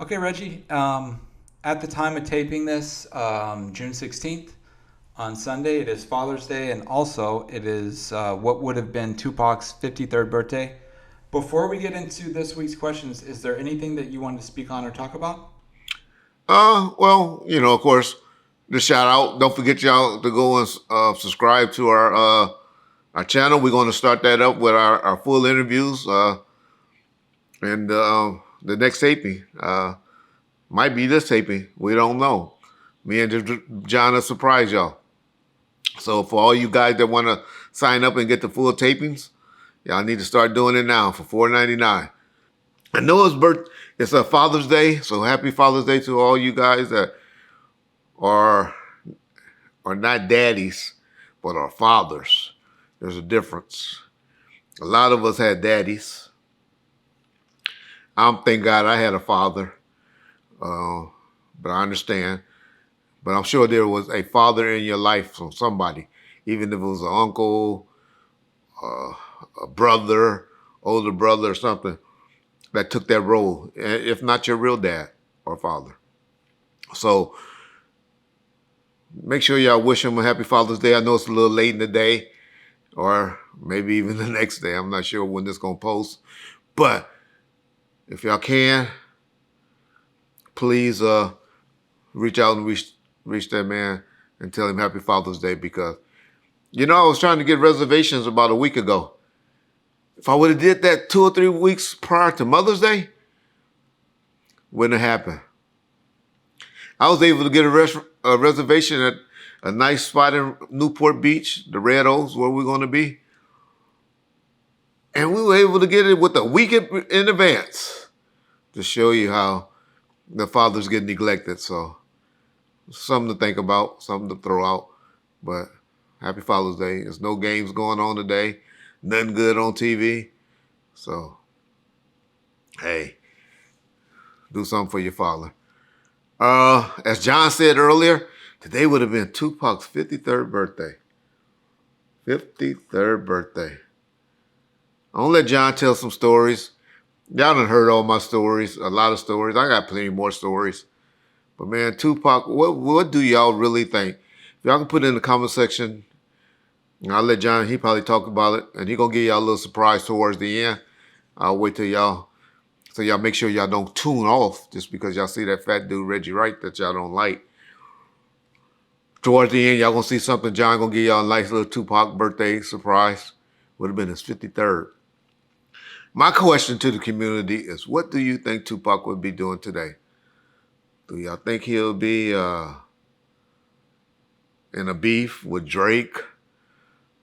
Okay, Reggie. At the time of taping this, June 16th, on Sunday, it is Father's Day, and also it is what would have been Tupac's 53rd birthday. Before we get into this week's questions, is there anything that you wanted to speak on or talk about? Well, of course, the shout out. Don't forget y'all to go and subscribe to our channel. We're going to start that up with our full interviews and the next taping. Might be this taping. We don't know. Me and John will surprise y'all. So for all you guys that want to sign up and get the full tapings, y'all need to start doing it now for $4.99. I know it's a Father's Day, so happy Father's Day to all you guys that are not daddies, but are fathers. There's a difference. A lot of us had daddies. Thank God I had a father, but I understand. But I'm sure there was a father in your life from somebody, even if it was an uncle, a brother, older brother or something, that took that role, if not your real dad or father. So make sure y'all wish him a happy Father's Day. I know it's a little late in the day, or maybe even the next day. I'm not sure when this going to post. But if y'all can, please reach out and reach that man and tell him happy Father's Day, because, I was trying to get reservations about a week ago. If I would have did that 2 or 3 weeks prior to Mother's Day, wouldn't have happened. I was able to get a reservation at a nice spot in Newport Beach, the Red Oaks, where we're going to be. And we were able to get it with a week in advance to show you how the fathers get neglected. So something to think about, something to throw out. But happy Father's Day. There's no games going on today. Nothing good on TV. So, hey, do something for your father. As John said earlier, today would have been Tupac's 53rd birthday. 53rd birthday. I'm going to let John tell some stories. Y'all done heard all my stories, a lot of stories. I got plenty more stories. But man, Tupac, what do y'all really think? If y'all can put it in the comment section, and I'll let John, he probably talk about it, and he going to give y'all a little surprise towards the end. I'll wait till y'all, so y'all make sure y'all don't tune off just because y'all see that fat dude, Reggie Wright, that y'all don't like. Towards the end, y'all going to see something. John going to give y'all a nice little Tupac birthday surprise. Would have been his 53rd. My question to the community is, what do you think Tupac would be doing today? Do y'all think he'll be in a beef with Drake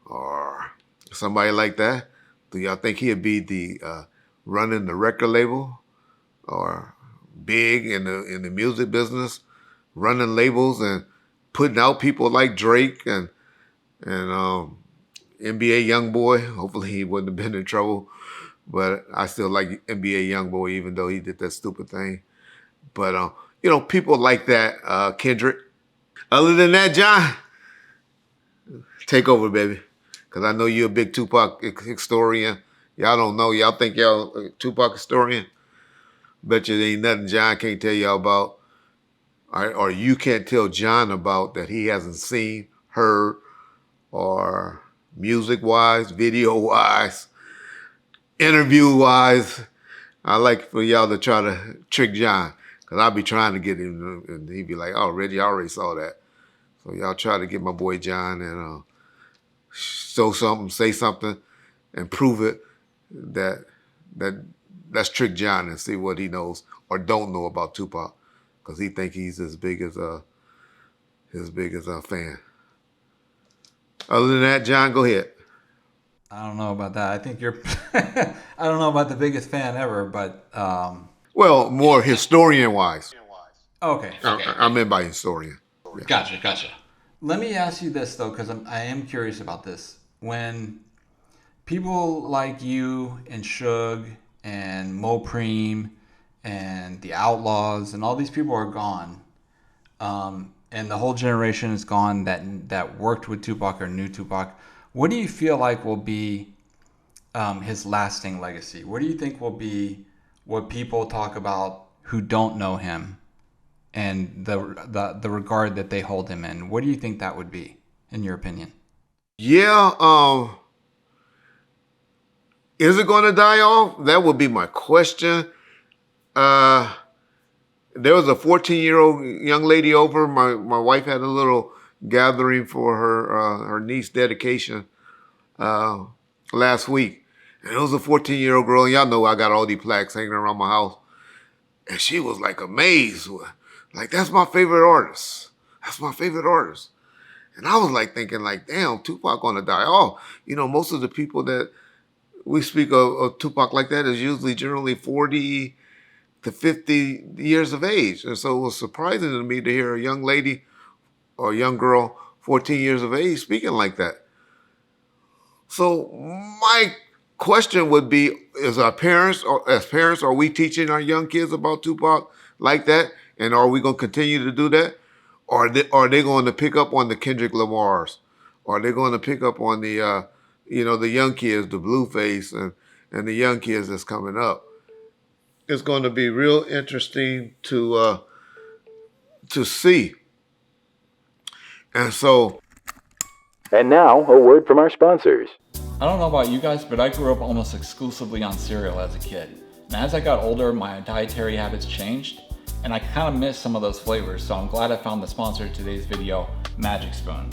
or somebody like that? Do y'all think he'll be running the record label, or big in the music business, running labels and putting out people like Drake and NBA YoungBoy? Hopefully he wouldn't have been in trouble, but I still like NBA YoungBoy even though he did that stupid thing. But people like that, Kendrick. Other than that, John, take over, baby. Because I know you're a big Tupac historian. Y'all don't know. Y'all think y'all a Tupac historian? Bet you there ain't nothing John can't tell y'all about. Or you can't tell John about that he hasn't seen, heard, or music-wise, video-wise, interview-wise. I like for y'all to try to trick John. Because I'll be trying to get him, and he'd be like, oh, Reggie, I already saw that. So y'all try to get my boy John and show something, say something, and prove it that's Trick John, and see what he knows or don't know about Tupac, because he think he's as big as a fan. Other than that, John, go ahead. I don't know about that. I think you're. I don't know about the biggest fan ever, but Well, more historian wise. okay. I meant by historian. Yeah. Gotcha. Let me ask you this though, because I am curious about this. When people like you and Suge and Mo Preem and the Outlaws and all these people are gone, and the whole generation is gone that worked with Tupac or knew Tupac. What do you feel like will be his lasting legacy? What do you think will be what people talk about who don't know him and the regard that they hold him in? What do you think that would be, in your opinion? Yeah, is it going to die off? That would be my question. Uh, there was a 14-year-old young lady over. My wife had a little gathering for her niece dedication last week. And it was a 14-year-old girl. And y'all know I got all these plaques hanging around my house. And she was like amazed. Like, that's my favorite artist. That's my favorite artist. And I was like thinking like, damn, Tupac gonna die off. You know, most of the people that we speak of Tupac like that is usually generally 40 to 50 years of age. And so it was surprising to me to hear a young lady or a young girl, 14 years of age, speaking like that. So my question would be, is our parents, or as parents, are we teaching our young kids about Tupac like that? And are we going to continue to do that? Or are they going to pick up on the Kendrick Lamars? Or are they going to pick up on the, the young kids, the Blueface and the young kids that's coming up? It's going to be real interesting to see. And so. And now, a word from our sponsors. I don't know about you guys, but I grew up almost exclusively on cereal as a kid. And as I got older, my dietary habits changed, and I kind of missed some of those flavors, so I'm glad I found the sponsor of today's video, Magic Spoon.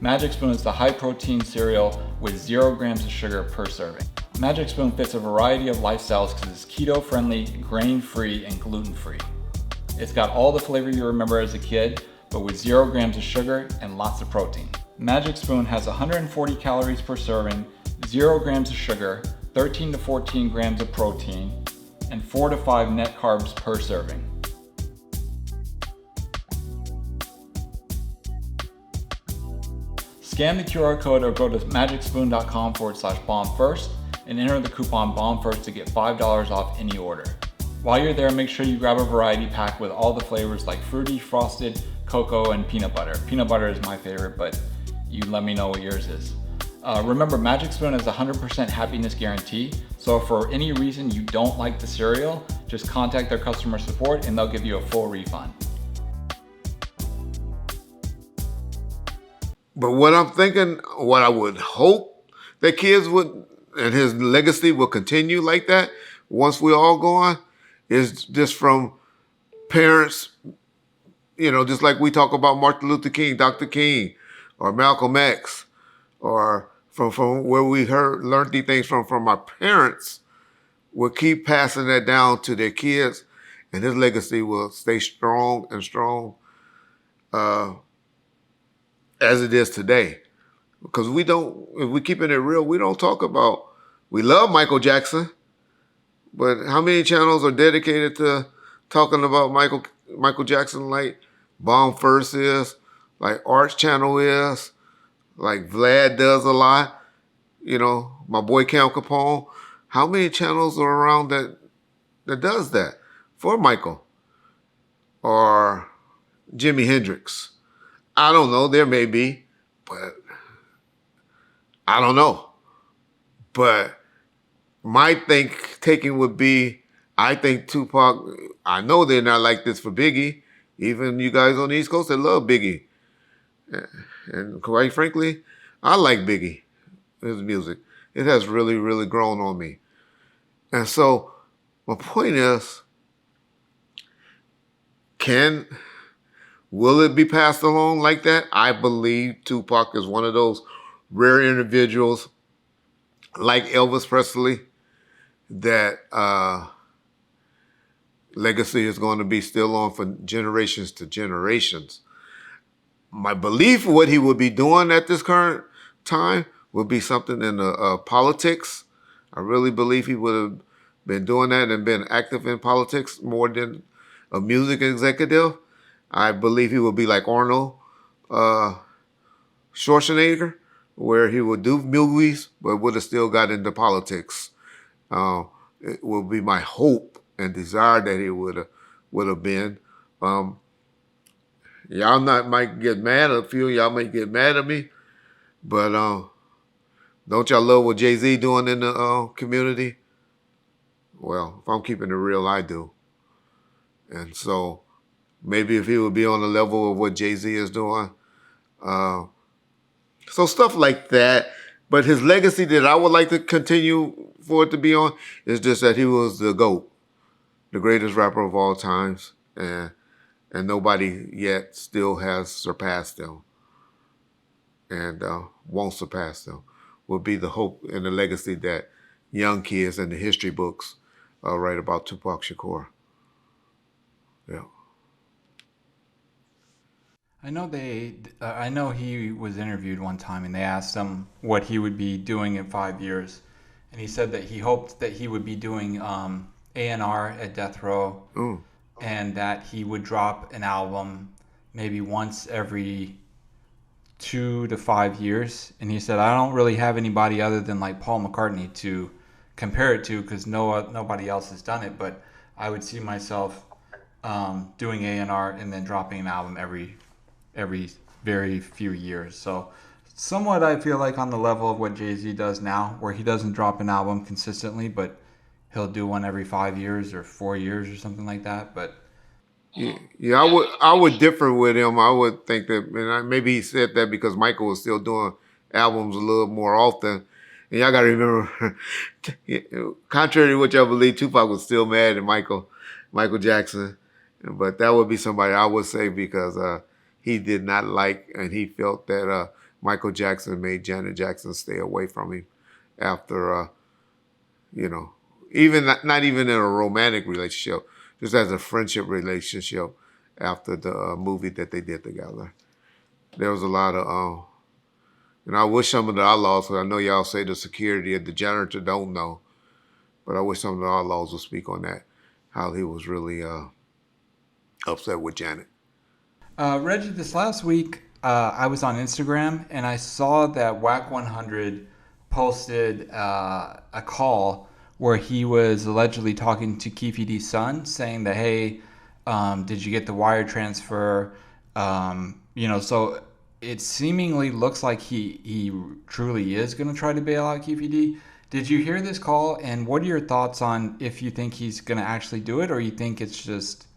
Magic Spoon is the high-protein cereal with 0 grams of sugar per serving. Magic Spoon fits a variety of lifestyles because it's keto-friendly, grain-free, and gluten-free. It's got all the flavor you remember as a kid, but with 0 grams of sugar and lots of protein. Magic Spoon has 140 calories per serving, 0 grams of sugar, 13 to 14 grams of protein, and 4 to 5 net carbs per serving. Scan the QR code or go to magicspoon.com/bombfirst and enter the coupon BOMBFIRST to get $5 off any order. While you're there, make sure you grab a variety pack with all the flavors like fruity, frosted, cocoa, and peanut butter. Peanut butter is my favorite, but you let me know what yours is. Remember, Magic Spoon has a 100% happiness guarantee, so if for any reason you don't like the cereal, just contact their customer support and they'll give you a full refund. But what I'm thinking, what I would hope that kids would, and his legacy will continue like that once we all go on, is just from parents, just like we talk about Martin Luther King, Dr. King, or Malcolm X, or from where we learned these things from our parents, will keep passing that down to their kids, and his legacy will stay strong and strong as it is today. Because if we're keeping it real, we don't talk about, we love Michael Jackson, but how many channels are dedicated to talking about Michael Jackson like Bomb First is, like Arts Channel is, like Vlad does a lot, my boy Cam Capone. How many channels are around that does that for Michael? Or Jimi Hendrix? I don't know, there may be, but I don't know. But my taking would be, I think Tupac, I know they're not like this for Biggie. Even you guys on the East Coast, they love Biggie. And quite frankly, I like Biggie, his music. It has really, really grown on me. And so my point is, will it be passed along like that? I believe Tupac is one of those rare individuals like Elvis Presley that legacy is going to be still on for generations to generations. My belief, what he would be doing at this current time, would be something in politics. I really believe he would have been doing that and been active in politics more than a music executive. I believe he would be like Arnold Schwarzenegger, where he would do movies, but would have still got into politics. It would be my hope and desire that he would have been. Y'all might get mad, a few of y'all might get mad at me, but don't y'all love what Jay-Z doing in the community? Well, if I'm keeping it real, I do. And so maybe if he would be on the level of what Jay-Z is doing. So stuff like that. But his legacy that I would like to continue for it to be on is just that he was the GOAT, the greatest rapper of all times. And nobody yet still has surpassed him and won't surpass them. Will be the hope and the legacy that young kids in the history books write about Tupac Shakur. Yeah. I know he was interviewed one time, and they asked him what he would be doing in 5 years, and he said that he hoped that he would be doing A&R at Death Row, Mm. and that he would drop an album maybe once every 2 to 5 years. And he said, I don't really have anybody other than like Paul McCartney to compare it to, because nobody else has done it. But I would see myself doing A&R and then dropping an album every very few years. So somewhat I feel like on the level of what Jay-Z does now, where he doesn't drop an album consistently, but he'll do one every 5 years or 4 years or something like that. But Yeah, I would differ with him. I would think that, and maybe he said that because Michael was still doing albums a little more often. And y'all got to remember, contrary to what y'all believe, Tupac was still mad at Michael Jackson. But that would be somebody I would say because he did not like and he felt that Michael Jackson made Janet Jackson stay away from him after, even not even in a romantic relationship, just as a friendship relationship after the movie that they did together. There was a lot of, and I wish some of the outlaws, because I know y'all say the security and the janitor don't know, but I wish some of the outlaws would speak on that, how he was really upset with Janet. Reggie, this last week I was on Instagram and I saw that Wack 100 posted a call where he was allegedly talking to Keefe D's son, saying that, hey, did you get the wire transfer? So it seemingly looks like he truly is going to try to bail out Keefe D. Did you hear this call, and what are your thoughts on if you think he's going to actually do it, or you think it's just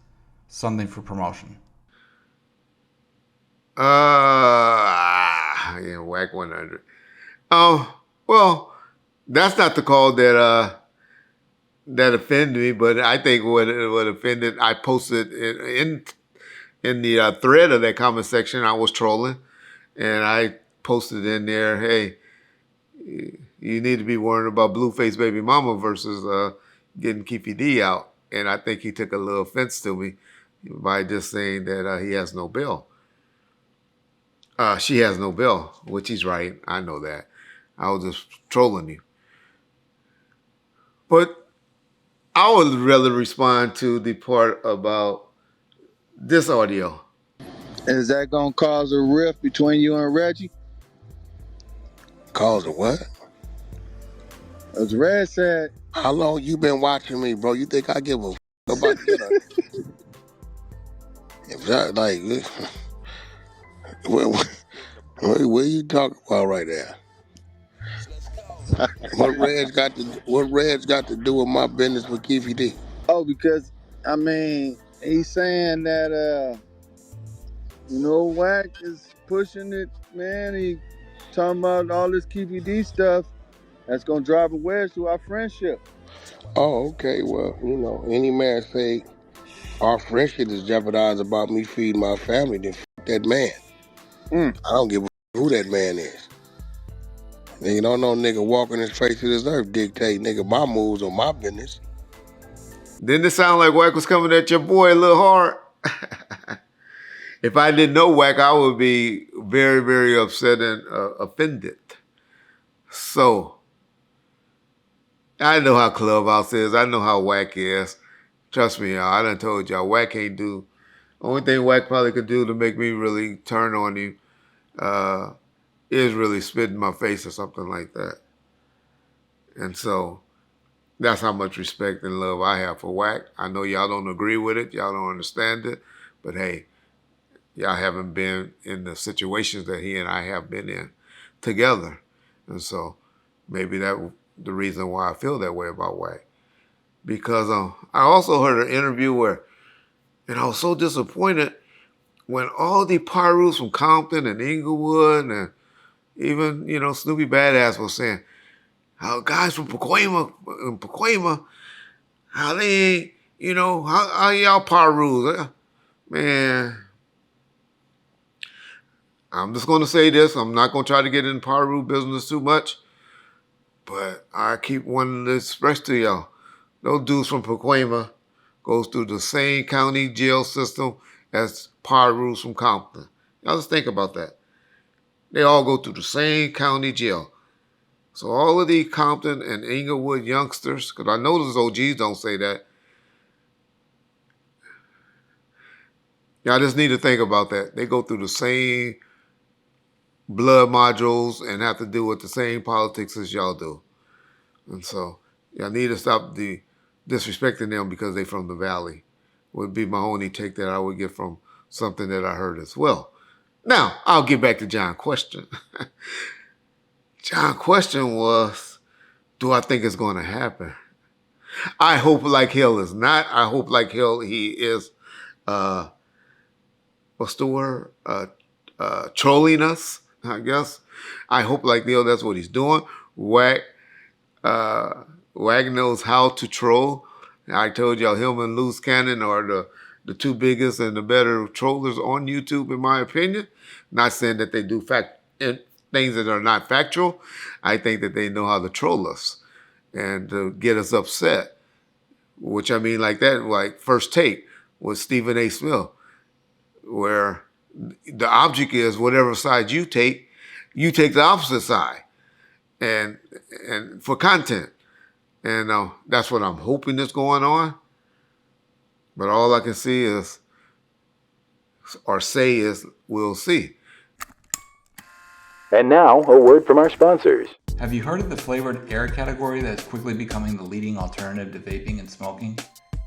something for promotion? Yeah, Wack 100. Well, that's not the call that offended me, but I think what offended, I posted in the thread of that comment section. I was trolling, and I posted in there, hey, you need to be worrying about Blueface Baby Mama versus getting Keefe D out. And I think he took a little offense to me by just saying that he has no bill. She has no bill, which he's right. I know that. I was just trolling you. But I would rather respond to the part about this audio. Is that gonna cause a rift between you and Reggie? Cause of what? As Red said, How long you been watching me, bro? You think I give a about that? If that, like, what you talking about right there? What Red's got to do with my business with Keefe D? because he's saying that Wack is pushing it, man. He talking about all this Keefe D stuff that's gonna drive a wedge to our friendship. Oh, okay. Well, any man say our friendship is jeopardized about me feeding my family, then that man. I don't give a who that man is. Nigga, don't no nigga walking this face of this earth dictate nigga my moves on my business. Didn't it sound like Wack was coming at your boy a little hard? If I didn't know Wack, I would be very, very upset and offended. So, I know how Clubhouse is. I know how Wack is. Trust me, y'all. I done told y'all, Wack can't do. Only thing Wack probably could do to make me really turn on him is really spit in my face or something like that. And so, that's how much respect and love I have for Wack. I know y'all don't agree with it. Y'all don't understand it. But hey, y'all haven't been in the situations that he and I have been in together. And so maybe that's the reason why I feel that way about Wack. Because I also heard an interview where And I was so disappointed when all the Pirus from Compton and Inglewood and even, Snoopy Badass was saying, how guys from Pacoima, how they ain't, how y'all Pirus? Man, I'm just going to say this. I'm not going to try to get in Piru business too much, but I keep wanting to express to y'all, those dudes from Pacoima goes through the same county jail system as Pirus from Compton. Y'all just think about that. They all go through the same county jail. So all of the Compton and Inglewood youngsters, because I know those OGs don't say that, y'all just need to think about that. They go through the same blood modules and have to deal with the same politics as y'all do. And so y'all need to stop disrespecting them because they from the Valley. Would be my only take that I would get from something that I heard as well. Now, I'll get back to John's question. John's question was, do I think it's going to happen? I hope like hell is not. I hope like hell he is, what's the word? Trolling us, I guess. I hope like hell that's what he's doing. Wack knows how to troll. I told y'all him and Loose Cannon are the two biggest and the better trollers on YouTube, in my opinion. Not saying that they do things that are not factual. I think that they know how to troll us and to get us upset. Which I mean like that, like First Take with Stephen A. Smith, where the object is whatever side you take the opposite side. And for content. And that's what I'm hoping is going on. But all I can see is, or say is, we'll see. And now, a word from our sponsors. Have you heard of the flavored air category that is quickly becoming the leading alternative to vaping and smoking?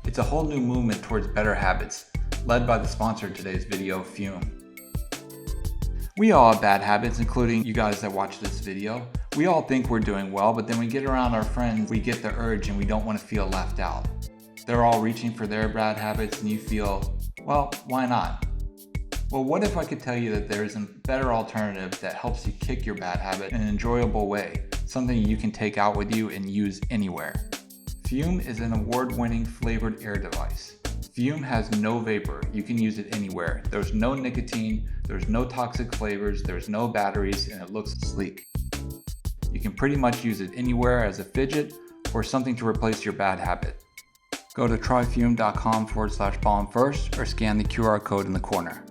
It's a whole new movement towards better habits, led by the sponsor of today's video, Fume. We all have bad habits, including you guys that watch this video. We all think we're doing well, but then we get around our friends, we get the urge and we don't want to feel left out. They're all reaching for their bad habits and you feel, well, why not? Well, what if I could tell you that there's a better alternative that helps you kick your bad habit in an enjoyable way, something you can take out with you and use anywhere. Fume is an award-winning flavored air device. Fume has no vapor. You can use it anywhere. There's no nicotine, there's no toxic flavors, there's no batteries, and it looks sleek. You can pretty much use it anywhere as a fidget or something to replace your bad habit. Go to tryfume.com/bombfirst or scan the QR code in the corner.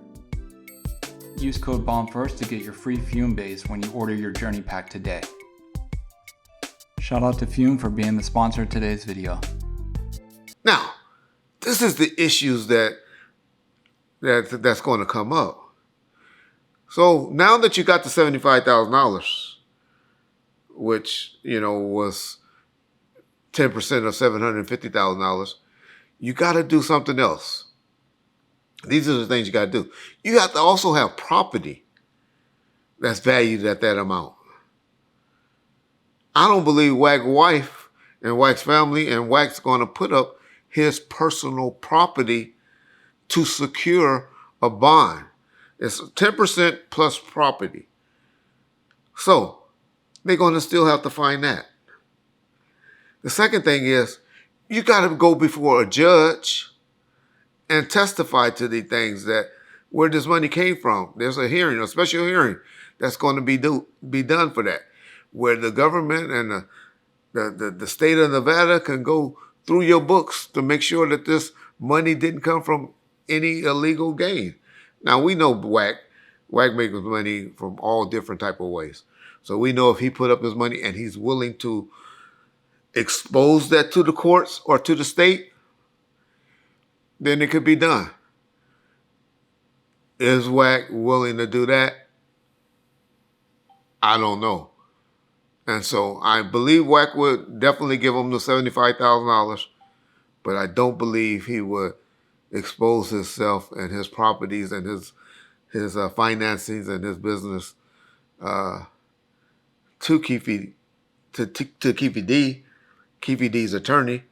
Use code BOMBFIRST to get your free Fume base when you order your journey pack today. Shout out to Fume for being the sponsor of today's video. Now, this is the issues that's going to come up. So now that you got the $75,000, which, was 10% of $750,000, you got to do something else. These are the things you got to do. You have to also have property that's valued at that amount. I don't believe Wack's wife and Wack's family and Wack's going to put up his personal property to secure a bond. It's 10% plus property. So they're going to still have to find that. The second thing is you got to go before a judge and testify to the things that where this money came from. There's a hearing, a special hearing that's going to be done for that, where the government and the state of Nevada can go through your books to make sure that this money didn't come from any illegal gain. Now, we know Wack makes money from all different type of ways. So we know if he put up his money and he's willing to expose that to the courts or to the state, then it could be done. Is Wack willing to do that? I don't know. And so I believe Wack would definitely give him the $75,000, but I don't believe he would expose himself and his properties and his financings and his business to Keefe D, Keefe D's attorney.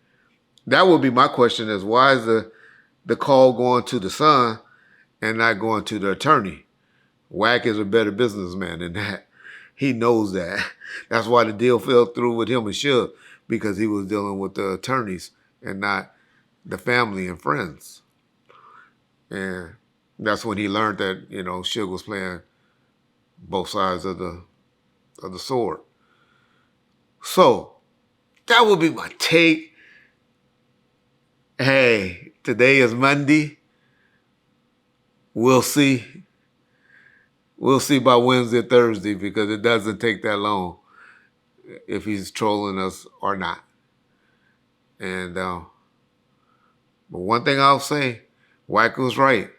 That would be my question: is why is the the call going to the son and not going to the attorney. Wack is a better businessman than that. He knows that. That's why the deal fell through with him and Suge, because he was dealing with the attorneys and not the family and friends. And that's when he learned that, Suge was playing both sides of the sword. So that would be my take. Hey, today is Monday. We'll see. We'll see by Wednesday or Thursday, because it doesn't take that long if he's trolling us or not. And but one thing I'll say, Wack was right.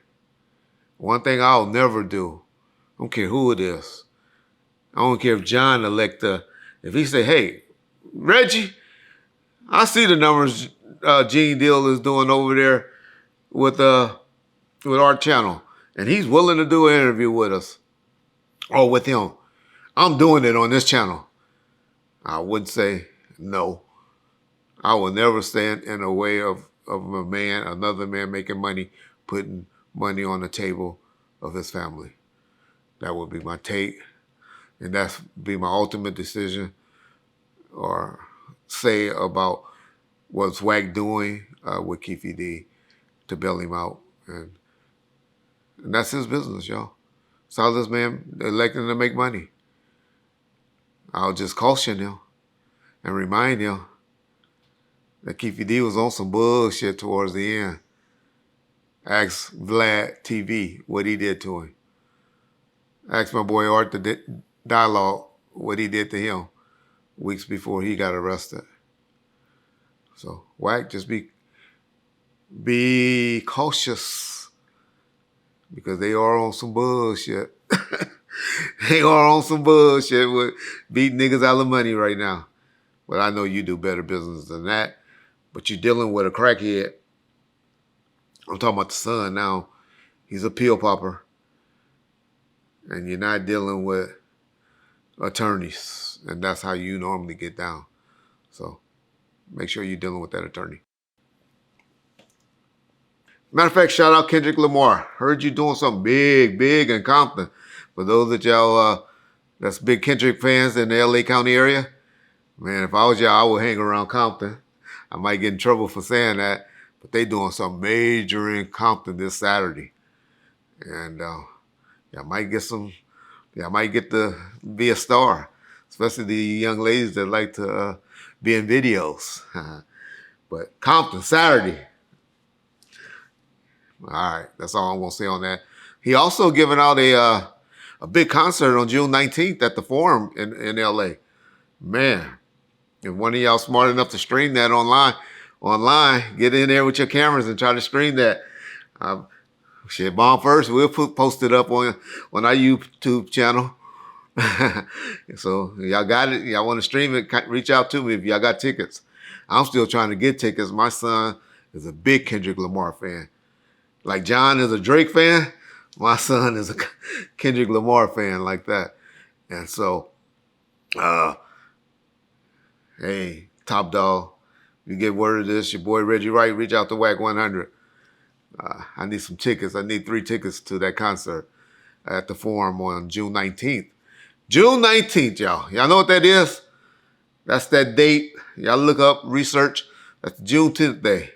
One thing I'll never do, I don't care who it is. I don't care if John Electa, if he say, hey, Reggie, I see the numbers Gene Deal is doing over there with our channel, and he's willing to do an interview with us or with him. I'm doing it on this channel. I wouldn't say no. I will never stand in the way of another man making money, putting money on the table of his family. That would be my take, and that's be my ultimate decision or say about what's Wack doing with Keefe D to bail him out. And that's his business, y'all. Saw this man electing to make money. I'll just caution him and remind him that Keefe D was on some bullshit towards the end. Ask Vlad TV what he did to him. Ask my boy Art the Dialogue what he did to him weeks before he got arrested. So Wack, just be cautious, because they are on some bullshit. They are on some bullshit with beating niggas out of money right now. But I know you do better business than that. But you're dealing with a crackhead. I'm talking about the son now. He's a pill popper. And you're not dealing with attorneys. And that's how you normally get down. So make sure you're dealing with that attorney. Matter of fact, shout out Kendrick Lamar. Heard you doing something big in Compton. For those of y'all that's big Kendrick fans in the LA County area, man, if I was y'all, I would hang around Compton. I might get in trouble for saying that, but they doing something major in Compton this Saturday. And y'all might get to be a star, especially the young ladies that like to be in videos. But Compton, Saturday. All right, that's all I'm going to say on that. He also giving out a big concert on June 19th at the Forum in LA. Man, if one of y'all smart enough to stream that online, get in there with your cameras and try to stream that. Bomb first, we'll post it up on our YouTube channel. So y'all got it. Y'all want to stream it, reach out to me if y'all got tickets. I'm still trying to get tickets. My son is a big Kendrick Lamar fan. Like John is a Drake fan, my son is a Kendrick Lamar fan like that. And so, hey, Top Dog, you get word of this, your boy Reggie Wright, reach out to Wack 100. I need some tickets. I need 3 tickets to that concert at the Forum on June 19th. June 19th, y'all. Y'all know what that is? That's that date. Y'all look up, research. That's June 10th day.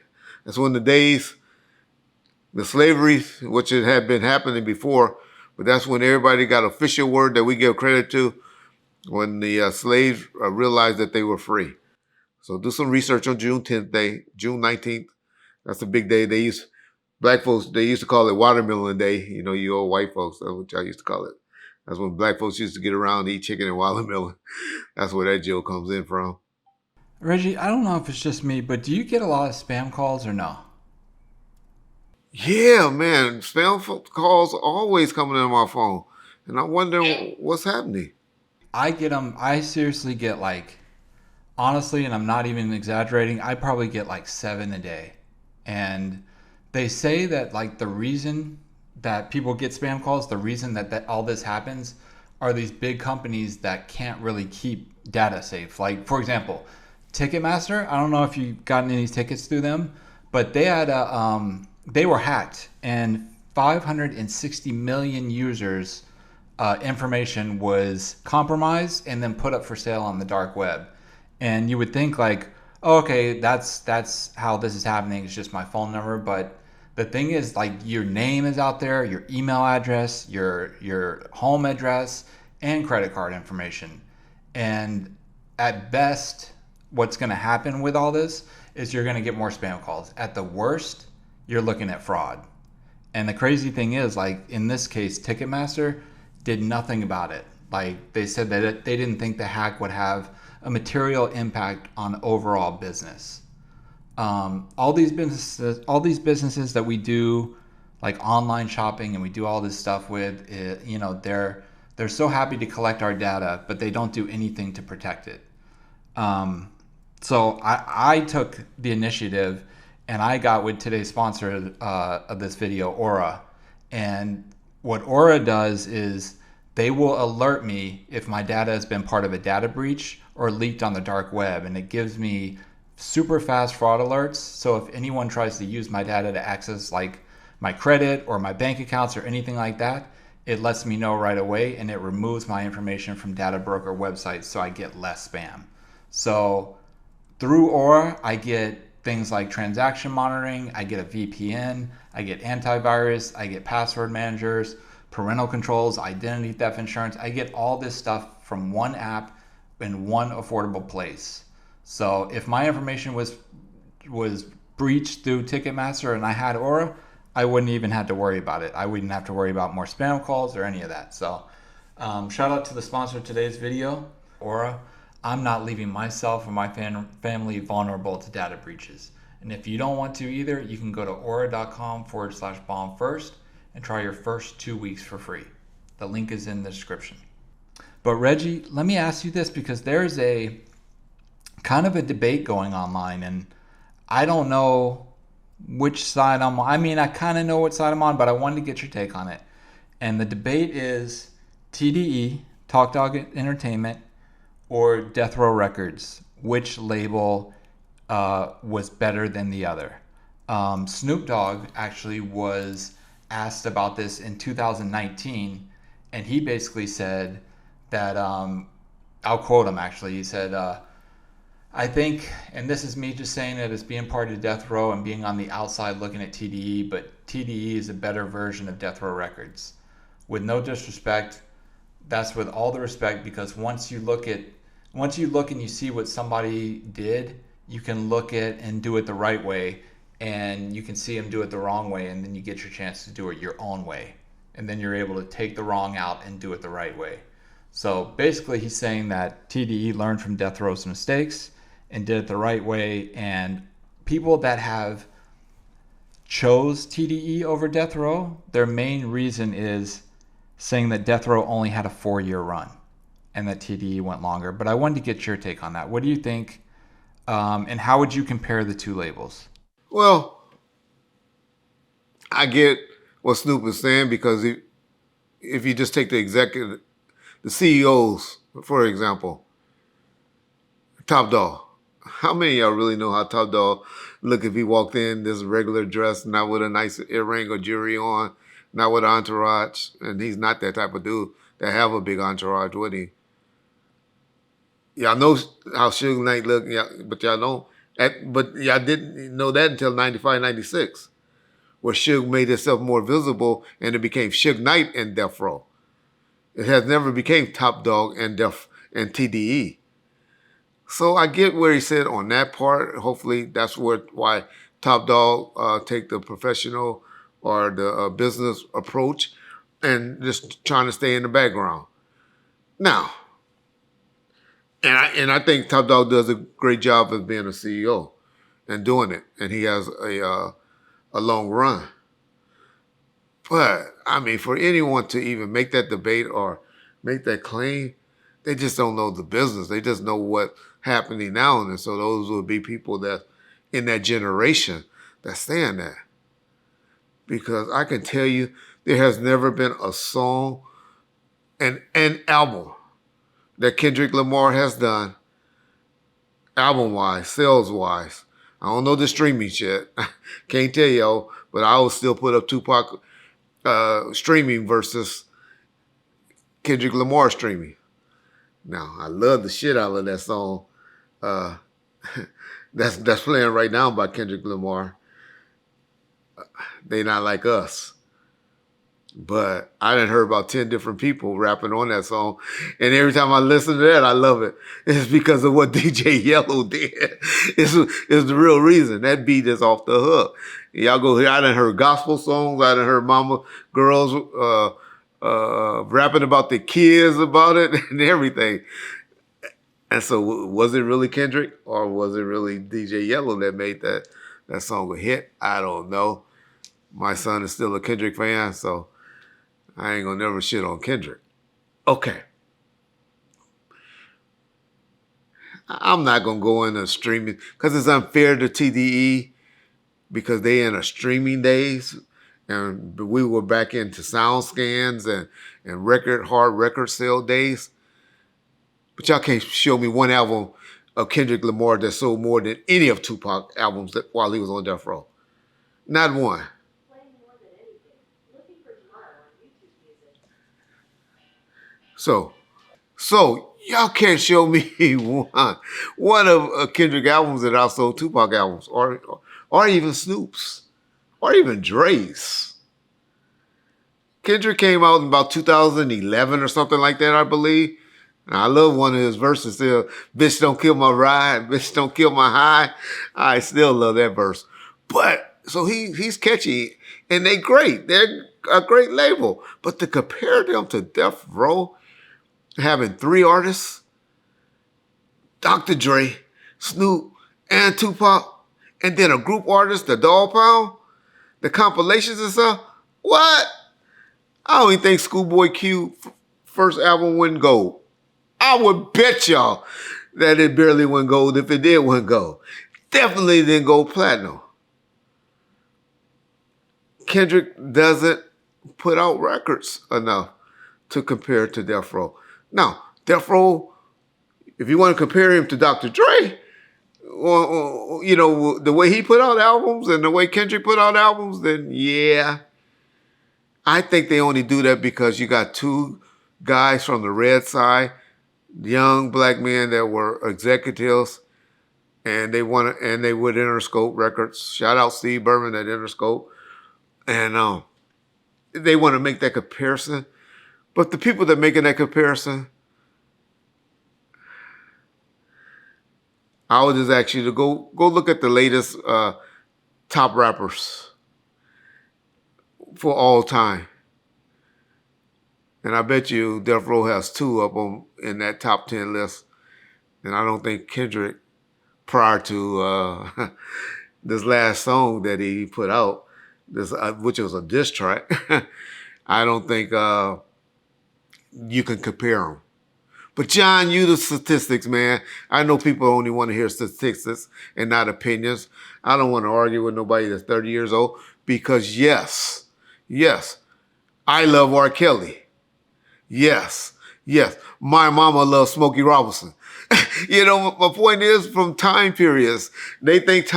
That's when the slavery, which it had been happening before, but that's when everybody got official word that we give credit to, when the slaves realized that they were free. So do some research on June 10th day, June 19th. That's a big day. Black folks, they used to call it Watermelon Day. You know, you old white folks, that's what y'all used to call it. That's when black folks used to get around and eat chicken and watermelon. That's where that joke comes in from. Reggie, I don't know if it's just me, but do you get a lot of spam calls or no? Yeah, man. Spam calls always coming in my phone. And I'm wondering what's happening. I get them. I seriously get honestly, and I'm not even exaggerating, I probably get 7 a day. And they say that the reason that people get spam calls, the reason that all this happens are these big companies that can't really keep data safe. Like, for example, Ticketmaster, I don't know if you've gotten any tickets through them, but they had they were hacked, and 560 million users' information was compromised and then put up for sale on the dark web. And you would think like, oh, okay, that's how this is happening. It's just my phone number, but the thing is, like, your name is out there, your email address, your home address, and credit card information. And at best, what's going to happen with all this is you're going to get more spam calls. At the worst, you're looking at fraud. And the crazy thing is, like in this case, Ticketmaster did nothing about it. Like they said that they didn't think the hack would have a material impact on overall business. All these businesses that we do, like online shopping, and we do all this stuff with, they're so happy to collect our data, but they don't do anything to protect it. So I took the initiative, and I got with today's sponsor of this video, Aura. And what Aura does is they will alert me if my data has been part of a data breach or leaked on the dark web, and it gives me super fast fraud alerts. So if anyone tries to use my data to access like my credit or my bank accounts or anything like that, it lets me know right away, and it removes my information from data broker websites so I get less spam. So through Aura, I get things like transaction monitoring, I get a VPN, I get antivirus, I get password managers, parental controls, identity theft insurance. I get all this stuff from one app in one affordable place. So if my information was breached through Ticketmaster and I had Aura, I wouldn't even have to worry about it. I wouldn't have to worry about more spam calls or any of that. So shout out to the sponsor of today's video, Aura. I'm not leaving myself or my family vulnerable to data breaches. And if you don't want to either, you can go to aura.com/bomb first and try your first 2 weeks for free. The link is in the description. But Reggie, let me ask you this, because there's a kind of a debate going online, and I don't know which side I'm on. I mean, I kind of know what side I'm on, but I wanted to get your take on it. And the debate is TDE, Talk Dog Entertainment, or Death Row Records. Which label was better than the other? Snoop Dogg actually was asked about this in 2019, and he basically said that, I'll quote him actually, he said, I think, and this is me just saying it as being part of Death Row and being on the outside looking at TDE, but TDE is a better version of Death Row Records. With no disrespect, that's with all the respect, because once you look and you see what somebody did, you can look at and do it the right way, and you can see them do it the wrong way, and then you get your chance to do it your own way. And then you're able to take the wrong out and do it the right way. So basically he's saying that TDE learned from Death Row's mistakes and did it the right way, and people that have chose TDE over Death Row, their main reason is saying that Death Row only had a 4-year run and that TDE went longer. But I wanted to get your take on that. What do you think, and how would you compare the two labels? Well, I get what Snoop is saying, because if you just take the CEOs, for example, Top Dog. How many of y'all really know how Top Dog look if he walked in this regular dress, not with a nice earring or jewelry on, not with an entourage? And he's not that type of dude that have a big entourage with him. Y'all know how Suge Knight looked, but y'all know, but y'all didn't know that until 95, 96, where Suge made himself more visible and it became Suge Knight and Death Row. It has never became Top Dog and TDE. So I get where he said on that part. Hopefully that's why Top Dog take the professional or the business approach and just trying to stay in the background. Now, and I think Top Dog does a great job of being a CEO and doing it, and he has a long run. But I mean, for anyone to even make that debate or make that claim, they just don't know the business. They just know what's happening now. And so those would be people that in that generation that's saying that. Because I can tell you, there has never been a song and an album that Kendrick Lamar has done, album-wise, sales-wise. I don't know the streaming shit. Can't tell y'all, but I would still put up Tupac streaming versus Kendrick Lamar streaming. Now, I love the shit out of that song. That's playing right now by Kendrick Lamar. They Not Like Us. But I done heard about 10 different people rapping on that song. And every time I listen to that, I love it. It's because of what DJ Yellow did. It's the real reason. That beat is off the hook. Y'all go here. I done heard gospel songs. I done heard mama girls rapping about the kids about it and everything. And so was it really Kendrick or was it really DJ Yellow that made that song a hit? I don't know. My son is still a Kendrick fan, so I ain't gonna never shit on Kendrick. Okay. I'm not gonna go into streaming because it's unfair to TDE because they in a streaming days, and we were back into sound scans and hard record sale days. But y'all can't show me one album of Kendrick Lamar that sold more than any of Tupac albums while he was on death row. Not one. So y'all can't show me one of Kendrick albums that outsold Tupac albums, or even Snoop's, or even Dre's. Kendrick came out in about 2011 or something like that, I believe. And I love one of his verses there. Bitch, don't kill my ride. Bitch, don't kill my high. I still love that verse. But so he's catchy, and they great. They're a great label. But to compare them to Death Row, having 3 artists, Dr. Dre, Snoop, and Tupac, and then a group artist, the Dog Pound, the compilations and stuff. What? I don't even think Schoolboy Q first album went gold. I would bet y'all that it barely went gold if it did win gold. Definitely didn't go platinum. Kendrick doesn't put out records enough to compare to Death Row. Now, Death Row, if you want to compare him to Dr. Dre, or, you know, the way he put out albums and the way Kendrick put out albums, then yeah. I think they only do that because you got 2 guys from the red side, young black men that were executives, and they would Interscope Records. Shout out Steve Berman at Interscope. And they want to make that comparison. But the people that making that comparison, I would just ask you to go look at the latest top rappers for all time. And I bet you Death Row has 2 up in that top 10 list. And I don't think Kendrick, prior to this last song that he put out, which was a diss track, I don't think you can compare them. But John, you the statistics, man. I know people only want to hear statistics and not opinions. I don't want to argue with nobody that's 30 years old because yes, I love R. Kelly. Yes. My mama loves Smokey Robinson. You know, my point is from time periods, they think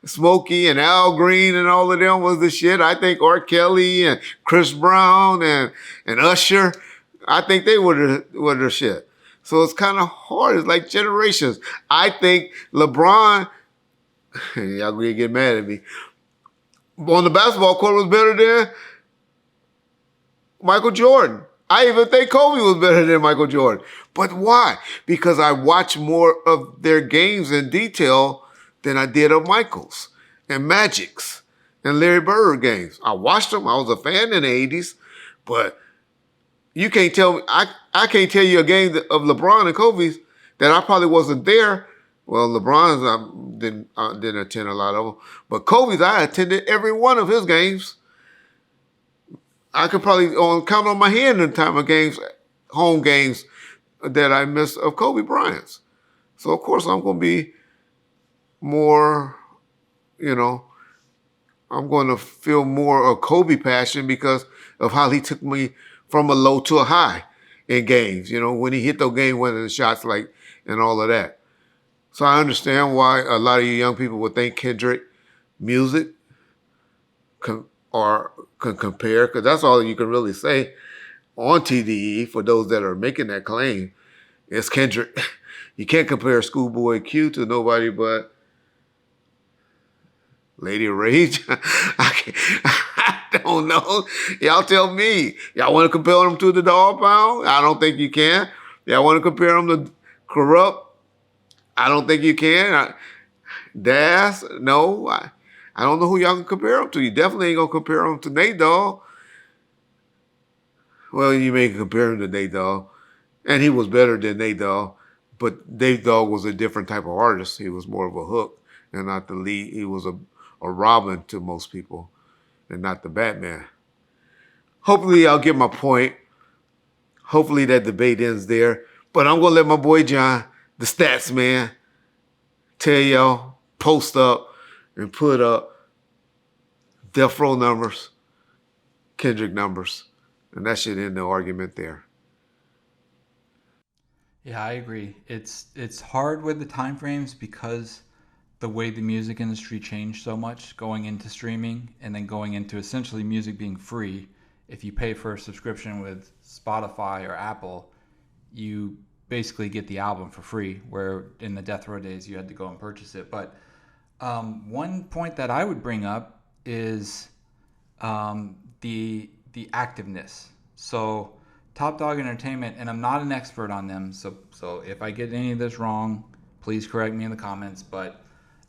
Smokey and Al Green and all of them was the shit. I think R. Kelly and Chris Brown and Usher, I think they were the shit. So it's kind of hard. It's like generations. I think LeBron, y'all gonna get mad at me, on the basketball court was better than Michael Jordan. I even think Kobe was better than Michael Jordan. But why? Because I watched more of their games in detail than I did of Michael's and Magic's and Larry Bird games. I watched them. I was a fan in the 80s. But you can't tell me, I can't tell you a game of LeBron and Kobe's that I probably wasn't there. Well, LeBron's, I didn't attend a lot of them. But Kobe's, I attended every one of his games. I could probably count on my hand the time of games, home games, that I missed of Kobe Bryant's. So, of course, I'm going to be more, I'm going to feel more of Kobe passion because of how he took me from a low to a high in games, when he hit those game-winning shots and all of that. So I understand why a lot of you young people would think Kendrick music can compare, because that's all you can really say on TDE for those that are making that claim. It's Kendrick. You can't compare Schoolboy Q to nobody but Lady Rage. I don't know. Y'all tell me. Y'all want to compare them to the Dog Pound? I don't think you can. Y'all want to compare them to Corrupt? I don't think you can. Das? No. I don't know who y'all can compare them to. You definitely ain't going to compare them to Nate Dogg. Well, you may compare him to Nate Dogg. And he was better than Nate Dogg. But Nate Dogg was a different type of artist. He was more of a hook and not the lead. He was a Robin to most people and not the Batman. Hopefully I'll get my point. Hopefully that debate ends there. But I'm going to let my boy John, the stats man, tell y'all, post up and put up Death Row numbers, Kendrick numbers. And that should end the argument there. Yeah, I agree. It's hard with the time frames because the way the music industry changed so much going into streaming and then going into essentially music being free. If you pay for a subscription with Spotify or Apple, you basically get the album for free, where in the Death Row days you had to go and purchase it. But one point that I would bring up is the activeness. So Top Dog Entertainment, and I'm not an expert on them, so if I get any of this wrong, please correct me in the comments, but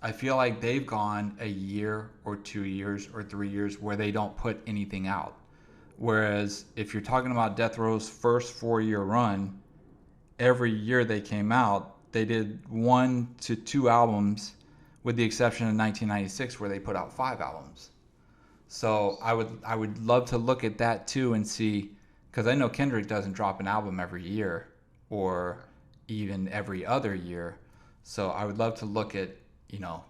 I feel like they've gone a year or 2 years or 3 years where they don't put anything out. Whereas if you're talking about Death Row's first 4-year run, every year they came out, they did 1 to 2 albums, with the exception of 1996 where they put out 5 albums. So I would love to look at that too and see, because I know Kendrick doesn't drop an album every year or even every other year. So I would love to look at,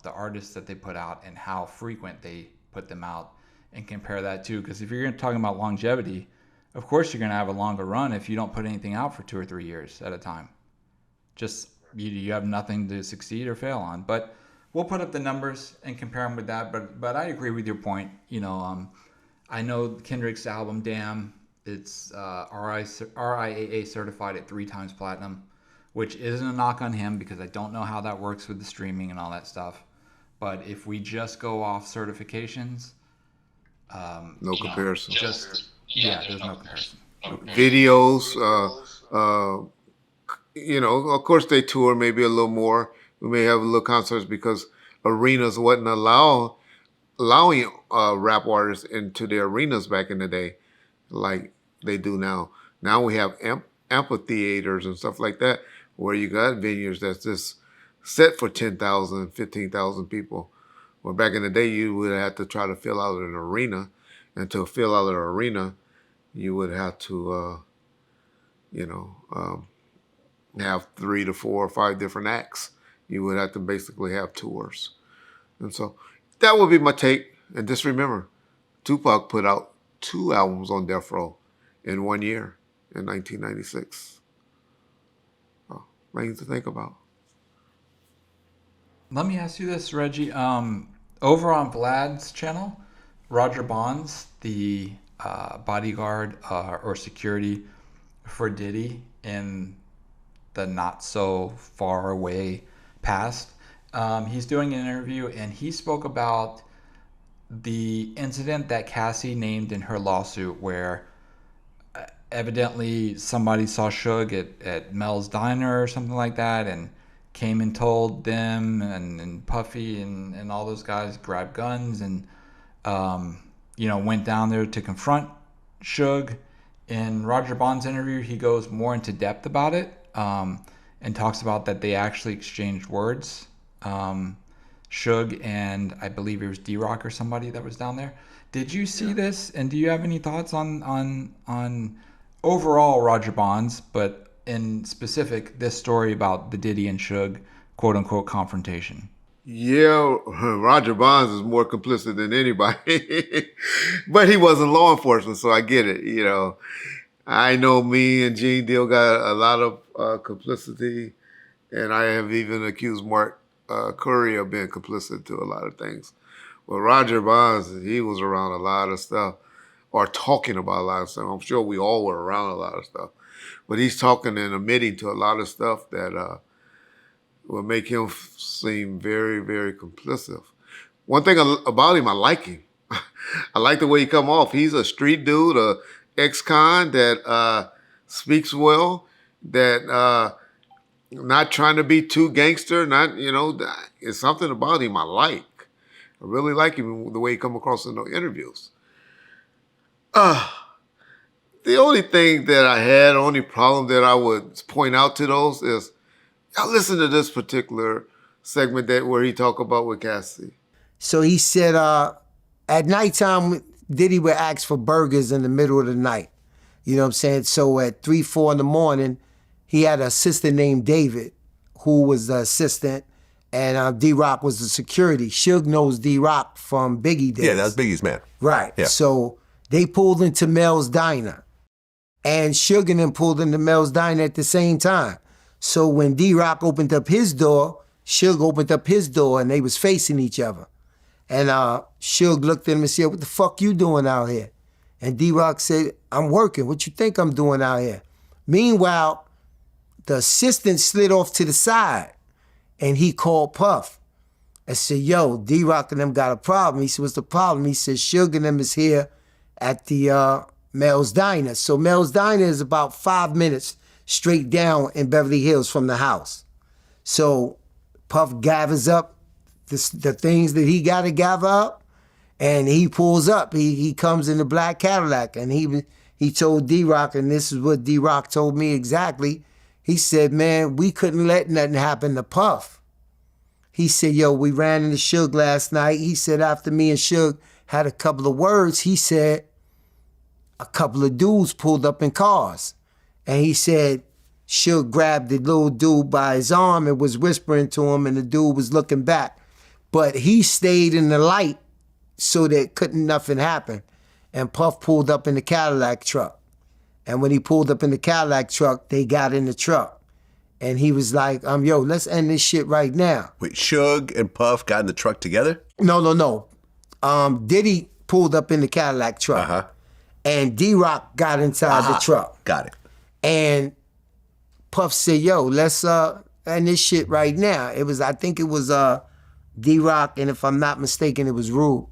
the artists that they put out and how frequent they put them out and compare that too. Because if you're talking about longevity, of course you're going to have a longer run if you don't put anything out for 2 or 3 years at a time. Just you have nothing to succeed or fail on. But we'll put up the numbers and compare them with that. But I agree with your point. I know Kendrick's album Damn, it's RIAA certified at 3 times platinum, which isn't a knock on him because I don't know how that works with the streaming and all that stuff. But if we just go off certifications, no comparison. There's no comparison. Videos, of course they tour maybe a little more. We may have a little concerts because arenas wasn't allowing rap artists into the arenas back in the day like they do now. Now we have amphitheaters and stuff like that where you got venues that's just set for 10,000, 15,000 people. Where back in the day you would have to try to fill out an arena. And to fill out an arena, you would have to, have 3 to 4 or 5 different acts. You would have to basically have tours. And so that would be my take. And just remember, Tupac put out 2 albums on Death Row in 1 year in 1996. Oh, things to think about. Let me ask you this, Reggie. Over on Vlad's channel, Roger Bonds, the bodyguard or security for Diddy in the not so far away past, he's doing an interview and he spoke about the incident that Cassie named in her lawsuit where evidently somebody saw Suge at Mel's Diner or something like that and came and told them and Puffy and all those guys grabbed guns and went down there to confront Suge. In Roger Bond's interview, he goes more into depth about it and talks about that they actually exchanged words. Suge and I believe it was D-Rock or somebody that was down there. Did you see this? And do you have any thoughts on overall Roger Bonds, but in specific this story about the Diddy and Suge quote unquote confrontation? Yeah, Roger Bonds is more complicit than anybody, but he wasn't law enforcement, so I get it. I know me and Gene Deal got a lot of complicity, and I have even accused Mark Curry of being complicit to a lot of things. But Roger Bonds, he was around a lot of stuff, or talking about a lot of stuff. I'm sure we all were around a lot of stuff. But he's talking and admitting to a lot of stuff that will make him seem very, very complicit. One thing about him, I like him. I like the way he come off. He's a street dude, a ex-con that speaks well, that not trying to be too gangster. Not, it's something about him I like. I really like him the way he come across in the interviews. The only thing that I had, only problem that I would point out to those is, I listen to this particular segment where he talk about with Cassidy. So he said, at nighttime, Diddy would ask for burgers in the middle of the night. You know what I'm saying? So at 3, 4 in the morning, he had an assistant named David, who was the assistant, and D-Rock was the security. Suge knows D-Rock from Biggie days. Yeah, that was Biggie's man. Right. Yeah. So they pulled into Mel's Diner, and Suge and them pulled into Mel's Diner at the same time. So when D-Rock opened up his door, Suge opened up his door, and they was facing each other. And Suge looked at him and said, "What the fuck you doing out here?" And D-Rock said, "I'm working. What you think I'm doing out here?" Meanwhile, the assistant slid off to the side, and he called Puff and said, "Yo, D-Rock and them got a problem." He said, "What's the problem?" He said, "Suge and them is here at the Mel's Diner." So Mel's Diner is about 5 minutes straight down in Beverly Hills from the house. So Puff gathers up the things that he got to gather up, and he pulls up. He comes in the black Cadillac, and he told D-Rock, and this is what D-Rock told me exactly. He said, "Man, we couldn't let nothing happen to Puff." He said, "Yo, we ran into Suge last night." He said, after me and Suge had a couple of words, he said, a couple of dudes pulled up in cars. And he said, Suge grabbed the little dude by his arm and was whispering to him, and the dude was looking back. But he stayed in the light so that couldn't nothing happen. And Puff pulled up in the Cadillac truck. And when he pulled up in the Cadillac truck, they got in the truck. And he was like, "Yo, let's end this shit right now." Wait, Suge and Puff got in the truck together? No. Diddy pulled up in the Cadillac truck. Uh-huh. And D-Rock got inside the truck. Got it. And Puff said, "Yo, let's end this shit right now." I think it was D-Rock, and if I'm not mistaken, it was Rube.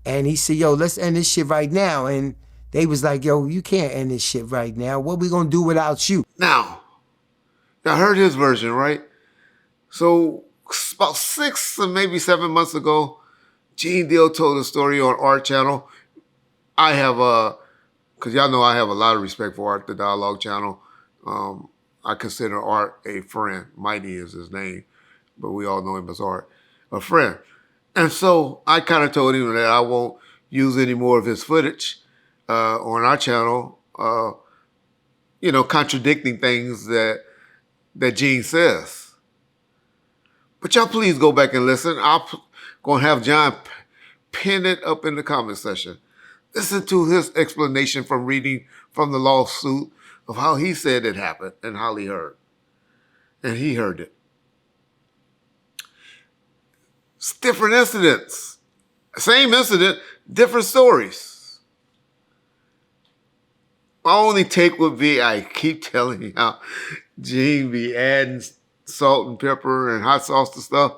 And he said, "Yo, let's end this shit right now." And they was like, "Yo, you can't end this shit right now. What we gonna do without you?" Now, I heard his version, right? So about 6 or maybe 7 months ago, Gene Deal told a story on Art Channel. I have because y'all know I have a lot of respect for Art, the Dialogue Channel. I consider Art a friend. Mighty is his name, but we all know him as Art, a friend. And so I kind of told him that I won't use any more of his footage on our channel, contradicting things that Gene says. But y'all please go back and listen. I'm going to have John pin it up in the comment section. Listen to his explanation from reading from the lawsuit of how he said it happened and how he heard. And he heard it. It's different incidents. Same incident, different stories. My only take would be, I keep telling you how Gene be adding salt and pepper and hot sauce to stuff.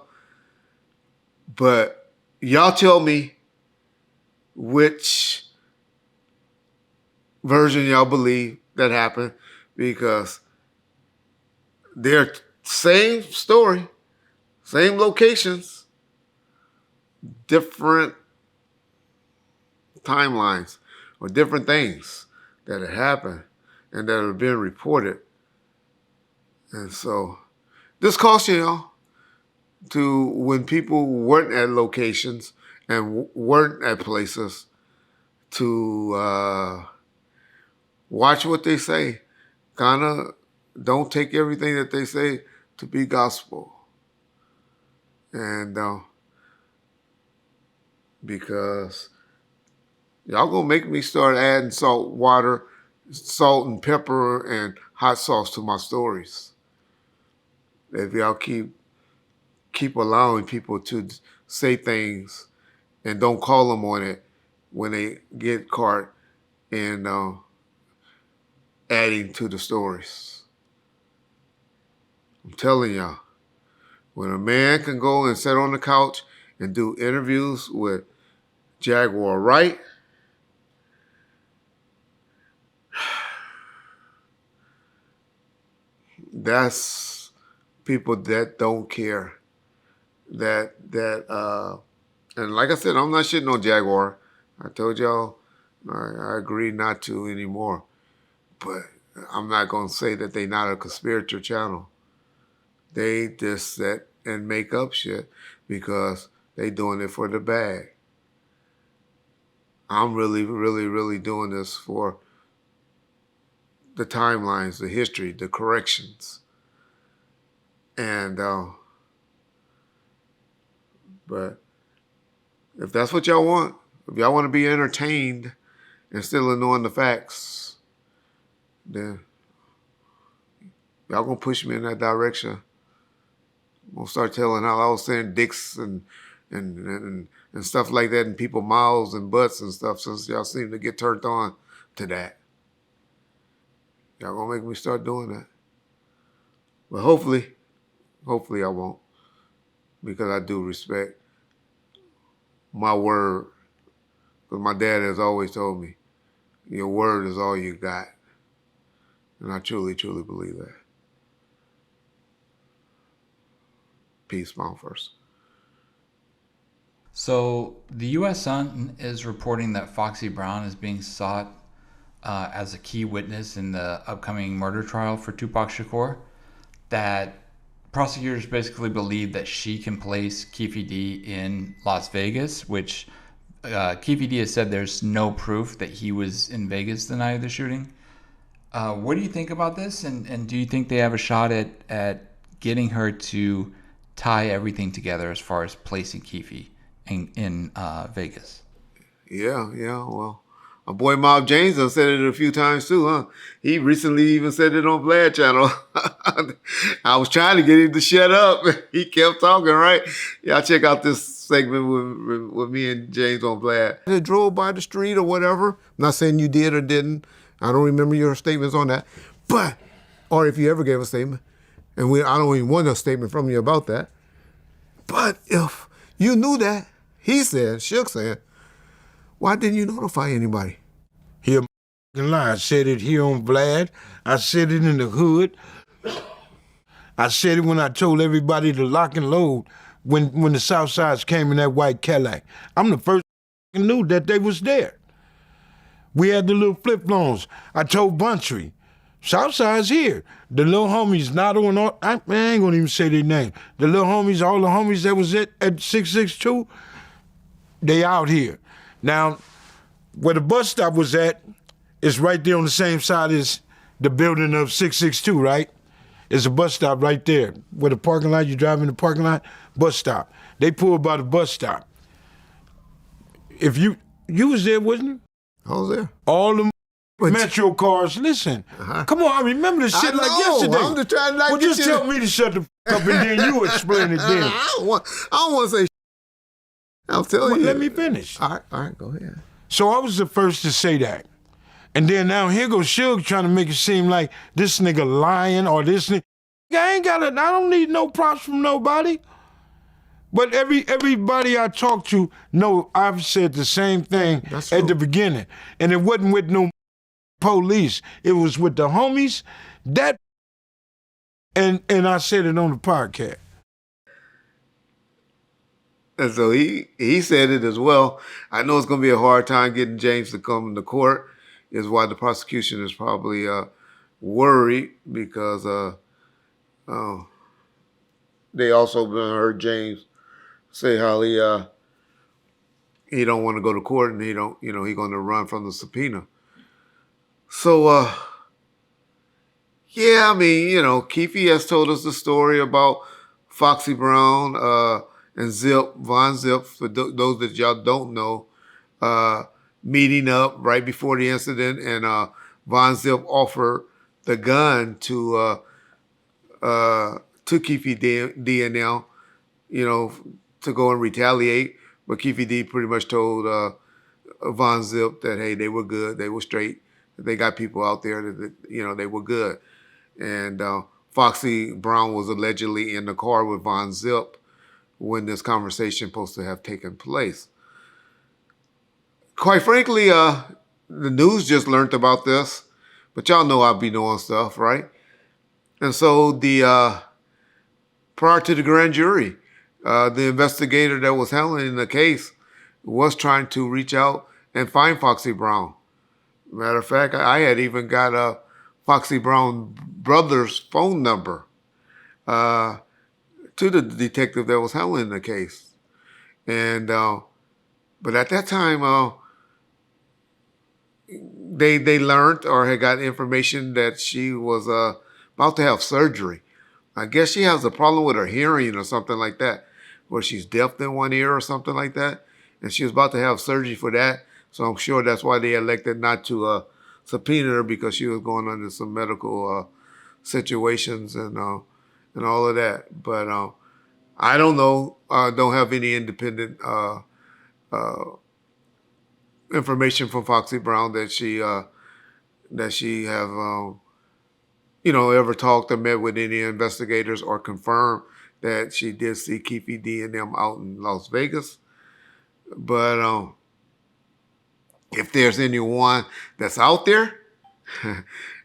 But y'all tell me which version y'all believe that happened, because they're same story, same locations, different timelines or different things that have happened and that have been reported. And so this caution y'all to, when people weren't at locations and weren't at places, to watch what they say. Kind of don't take everything that they say to be gospel. And because y'all gonna make me start adding salt and pepper and hot sauce to my stories. If y'all keep allowing people to say things and don't call them on it when they get caught in adding to the stories. I'm telling y'all, when a man can go and sit on the couch and do interviews with Jaguar Wright, that's people that don't care. And like I said, I'm not shitting on Jaguar. I told y'all I agree not to anymore. But I'm not gonna say that they not a conspirator channel. They just sit and make up shit because they doing it for the bag. I'm really, really, really doing this for the timelines, the history, the corrections. And but if that's what y'all want, if y'all want to be entertained and still knowing the facts, then y'all gonna push me in that direction. I'm gonna start telling how I was saying dicks and stuff like that in people's mouths and butts and stuff, since y'all seem to get turned on to that. Y'all gonna make me start doing that. But hopefully I won't, because I do respect my word. Because my dad has always told me, your word is all you got. And I truly, truly believe that. Peace, Mount First. So the U.S. Sun is reporting that Foxy Brown is being sought as a key witness in the upcoming murder trial for Tupac Shakur. That prosecutors basically believe that she can place Keefe D in Las Vegas, which Keefe D has said there's no proof that he was in Vegas the night of the shooting. What do you think about this? And do you think they have a shot at getting her to tie everything together as far as placing Keefe in Vegas? Yeah, well, my boy Mob James has said it a few times too, huh? He recently even said it on Vlad channel. I was trying to get him to shut up. He kept talking, right? Y'all check out this segment with me and James on Vlad. They drove by the street or whatever. I'm not saying you did or didn't. I don't remember your statements on that. But, or if you ever gave a statement, and I don't even want a statement from you about that. But if you knew that, he said, Suge said, why didn't you notify anybody? He a lie. I said it here on Vlad. I said it in the hood. I said it when I told everybody to lock and load when the Southsides came in that white Cadillac. I'm the first knew that they was there. We had the little flip-flops. I told Buntry, Southside's here. The little homies not on all, I ain't gonna even say their name. The little homies, all the homies that was at 662, they out here. Now, where the bus stop was at is right there on the same side as the building of 662, right? There's a bus stop right there. Where the parking lot, you drive in the parking lot, bus stop. They pulled by the bus stop. If you was there, wasn't you? I was there. All them Metro cars, listen. Come on, I remember this shit like yesterday. I'm just trying to well, just tell me to shut the fuck up and then you explain it then. I don't want to say I'll tell you. Let me finish. All right, go ahead. So I was the first to say that. And then now here goes Suge trying to make it seem like this nigga lying or this nigga. I don't need no props from nobody. But everybody I talk to know I've said the same thing at the beginning. And it wasn't with no police. It was with the homies. And I said it on the podcast. And so he said it as well. I know it's going to be a hard time getting James to come to court, is why the prosecution is probably worried, because they also heard James say how he don't want to go to court, and he going to run from the subpoena. So yeah, I mean, Keefe has told us the story about Foxy Brown and Von Zip, for those that y'all don't know, meeting up right before the incident, and Von Zip offered the gun to Keefe D and them, to go and retaliate. But Keefe D pretty much told Von Zip that, hey, they were good, they were straight, they got people out there that they were good. And Foxy Brown was allegedly in the car with Von Zip when this conversation supposed to have taken place. Quite frankly, the news just learned about this, but y'all know I'll be knowing stuff, right? And so prior to the grand jury, the investigator that was handling the case was trying to reach out and find Foxy Brown. Matter of fact, I had even got Foxy Brown brother's phone number to the detective that was handling the case. And but at that time, they learned or had got information that she was about to have surgery. I guess she has a problem with her hearing or something like that, where she's deaf in one ear or something like that. And she was about to have surgery for that. So I'm sure that's why they elected not to subpoena her, because she was going under some medical situations and all of that. But I don't know. Don't have any independent information from Foxy Brown that she have ever talked or met with any investigators or confirmed that she did see Keefe D and them out in Las Vegas. But if there's anyone that's out there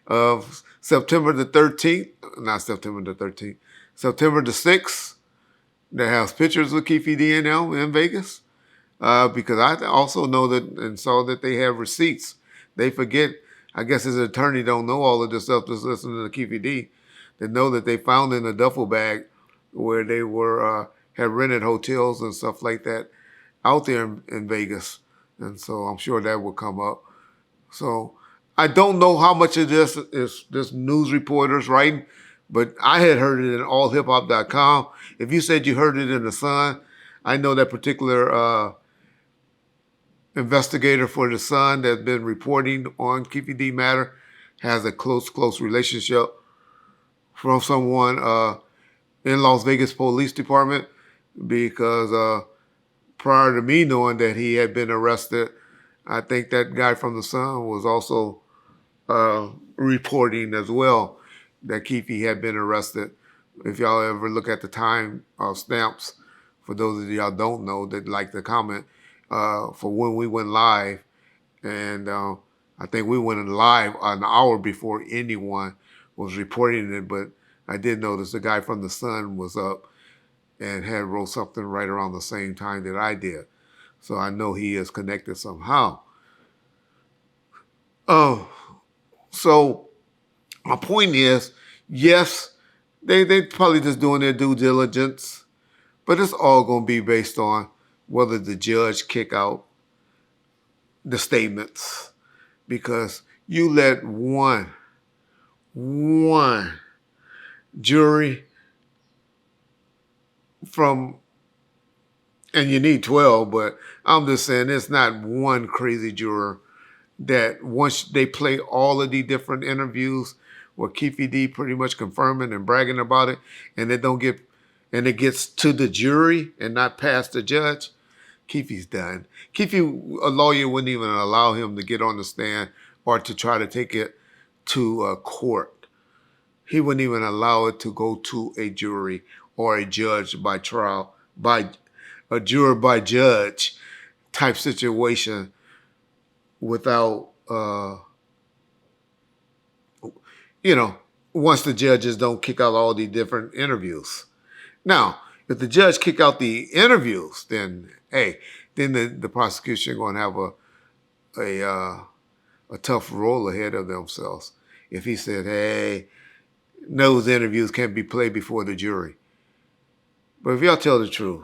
of September the 6th, that has pictures of Keefe D and them in Vegas, because I also know that and saw that they have receipts. They forget. I guess his attorney don't know all of this stuff, just listening to Keefe D. They know that they found in a duffel bag where they were had rented hotels and stuff like that out there in Vegas. And so I'm sure that will come up. So I don't know how much of this is this news reporters writing, but I had heard it in allhiphop.com. If you said you heard it in the Sun, I know that particular investigator for the Sun that's been reporting on Keefe D matter has a close relationship from someone in Las Vegas Police Department, because prior to me knowing that he had been arrested, I think that guy from the Sun was also reporting as well that Keefe had been arrested. If y'all ever look at the time stamps, for those of y'all don't know that like to comment, for when we went live, and I think we went live an hour before anyone was reporting it, but I did notice the guy from the Sun was up and had wrote something right around the same time that I did. So I know he is connected somehow. So my point is, yes, they probably just doing their due diligence, but it's all going to be based on whether the judge kick out the statements, because you let one jury from, and you need 12, but I'm just saying it's not one crazy juror that once they play all of the different interviews where Keefe D pretty much confirming and bragging about it, and it gets to the jury and not past the judge, Keefe's done. Keefe, a lawyer wouldn't even allow him to get on the stand or to try to take it to a court. He wouldn't even allow it to go to a jury or a judge by trial, by a juror by judge type situation without, once the judges don't kick out all the different interviews. Now, if the judge kick out the interviews, then the prosecution going to have a tough roll ahead of themselves. If he said, hey, those interviews can't be played before the jury. But if y'all tell the truth,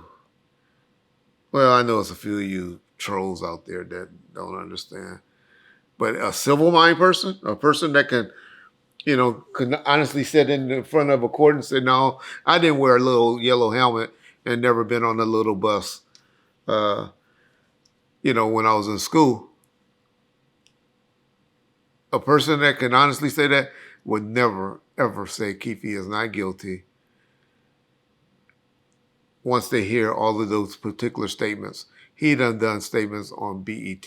well, I know there's a few of you trolls out there that don't understand. But a civil-minded person, a person that can honestly sit in front of a court and say, no, I didn't wear a little yellow helmet and never been on a little bus, when I was in school. A person that can honestly say that would never, ever say Keefe is not guilty once they hear all of those particular statements He done statements on BET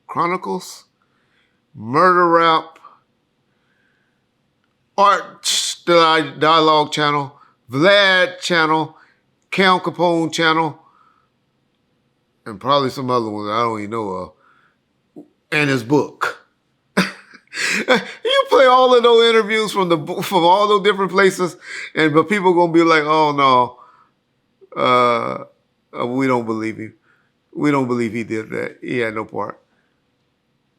Chronicles, Murder Rap, Art Dialogue Channel, Vlad Channel, Cam Capone Channel, and probably some other ones I don't even know of, and his book. You play all of those interviews from all those different places, but people gonna be like, "Oh no, we don't believe him. We don't believe he did that. He had no part."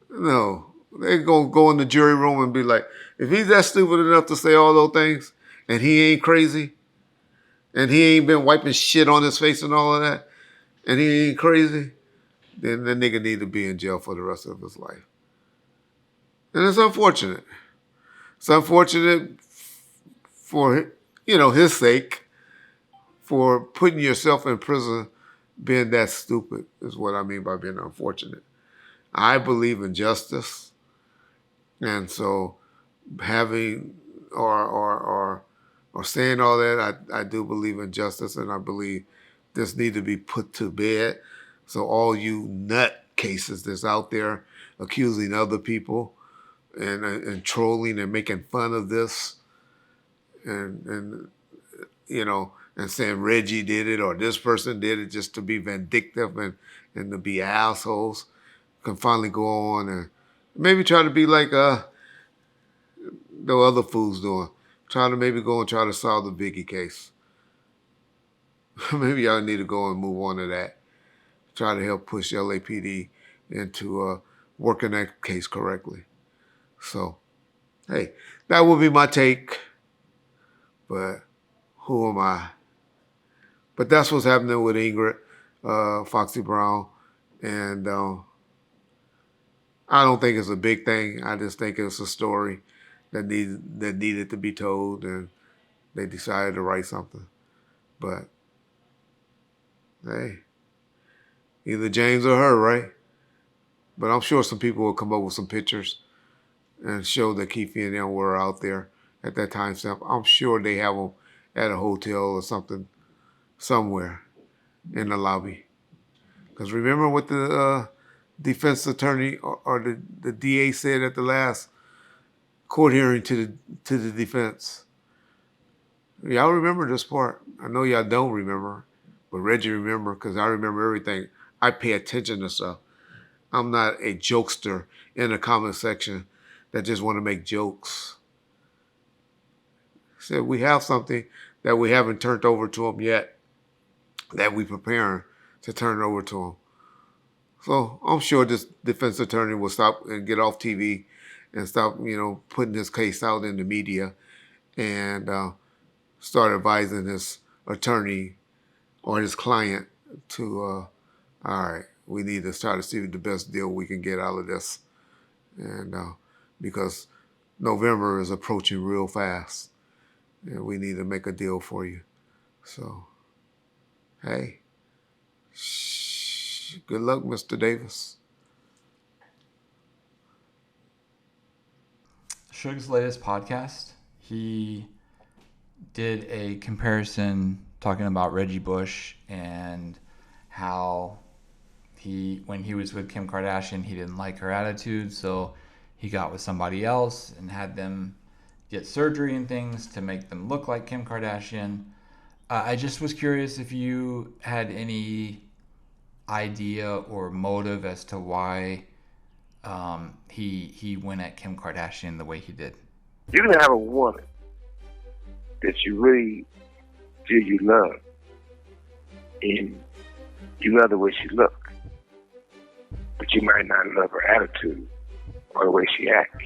No, they gonna go in the jury room and be like, "If he's that stupid enough to say all those things, and he ain't crazy, and he ain't been wiping shit on his face and all of that, and he ain't crazy, then the nigga need to be in jail for the rest of his life." And it's unfortunate. It's unfortunate for, his sake, for putting yourself in prison being that stupid is what I mean by being unfortunate. I believe in justice. And so having or saying all that, I do believe in justice, and I believe this need to be put to bed. So all you nut cases that's out there accusing other people and trolling and making fun of this and saying Reggie did it or this person did it just to be vindictive and to be assholes can finally go on and maybe try to be like the other fools doing. Try to maybe go and try to solve the Biggie case. Maybe y'all need to go and move on to that. Try to help push LAPD into working that case correctly. So, hey, that would be my take. But who am I? But that's what's happening with Ingrid, Foxy Brown. And I don't think it's a big thing. I just think it's a story that needed to be told, and they decided to write something. But, hey, either James or her, right? But I'm sure some people will come up with some pictures and show that Keefe and them were out there at that time stamp. I'm sure they have them at a hotel or something somewhere in the lobby. Because remember what the defense attorney or the DA said at the last court hearing to the defense. Y'all remember this part. I know y'all don't remember, but Reggie remember because I remember everything. I pay attention to stuff. I'm not a jokester in the comment section that just want to make jokes. Said we have something that we haven't turned over to them yet that we preparing to turn it over to them. So I'm sure this defense attorney will stop and get off TV and stop, putting this case out in the media and start advising his attorney or his client to, all right, we need to try to see the best deal we can get out of this. And because November is approaching real fast and we need to make a deal for you. So, hey, good luck, Mr. Davis. Suge's latest podcast, he did a comparison talking about Reggie Bush and how when he was with Kim Kardashian, he didn't like her attitude, so he got with somebody else and had them get surgery and things to make them look like Kim Kardashian. I just was curious if you had any idea or motive as to why he went at Kim Kardashian the way he did. You can have a woman that you really feel you love, and you love the way she looks, but you might not love her attitude or the way she acts.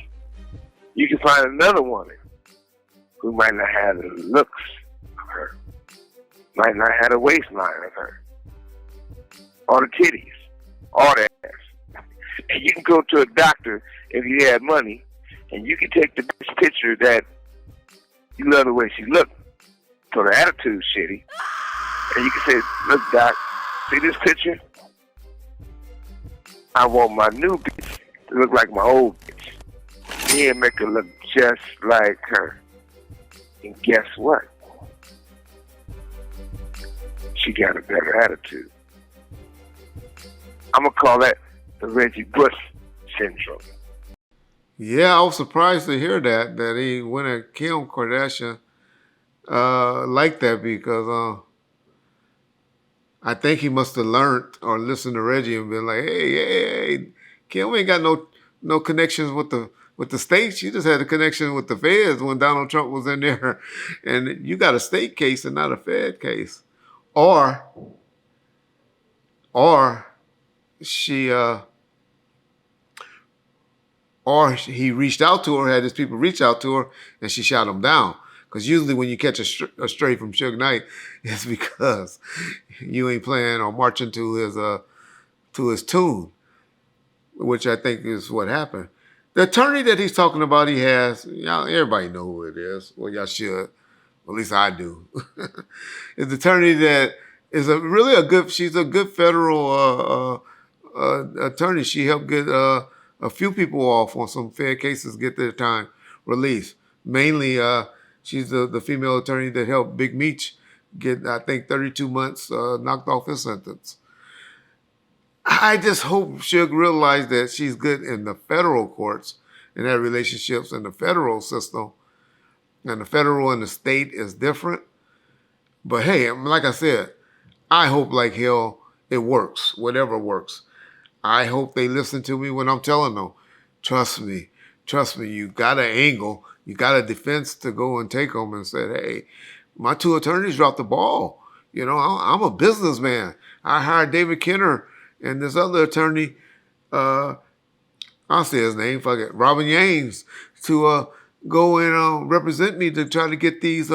You can find another woman who might not have the looks of her, might not have the waistline of her, or the titties, or the ass. And you can go to a doctor if you had money, and you can take the best picture that you love the way she looked, so the attitude's shitty, and you can say, look, doc, see this picture? I want my new bitch to look like my old bitch. Yeah, make her look just like her. And guess what? She got a better attitude. I'm going to call that the Reggie Bush syndrome. Yeah, I was surprised to hear that he went at Kim Kardashian like that because I think he must have learned or listened to Reggie and been like, hey, Kim ain't got no connections with the states. She just had a connection with the feds when Donald Trump was in there. And you got a state case and not a Fed case. Or she or he reached out to her, had his people reach out to her, and she shot him down. Because usually when you catch a stray from Suge Knight, it's because you ain't playing or marching to his tune, which I think is what happened. The attorney that he's talking about, he has, y'all, everybody know who it is. Well, y'all should. At least I do. It's the attorney that is she's a good federal attorney. She helped get a few people off on some fair cases, get their time released. Mainly, she's the female attorney that helped Big Meech get, I think, 32 months knocked off his sentence. I just hope Suge realized that she's good in the federal courts and that relationships in the federal system. And the federal and the state is different. But hey, like I said, I hope like hell it works, whatever works. I hope they listen to me when I'm telling them, trust me, you got an angle, you got a defense to go and take them and say, hey, my two attorneys dropped the ball. You know, I'm a businessman. I hired David Kenner and this other attorney, I'll say his name, fuck it, Robin Yanes, to go and represent me to try to get these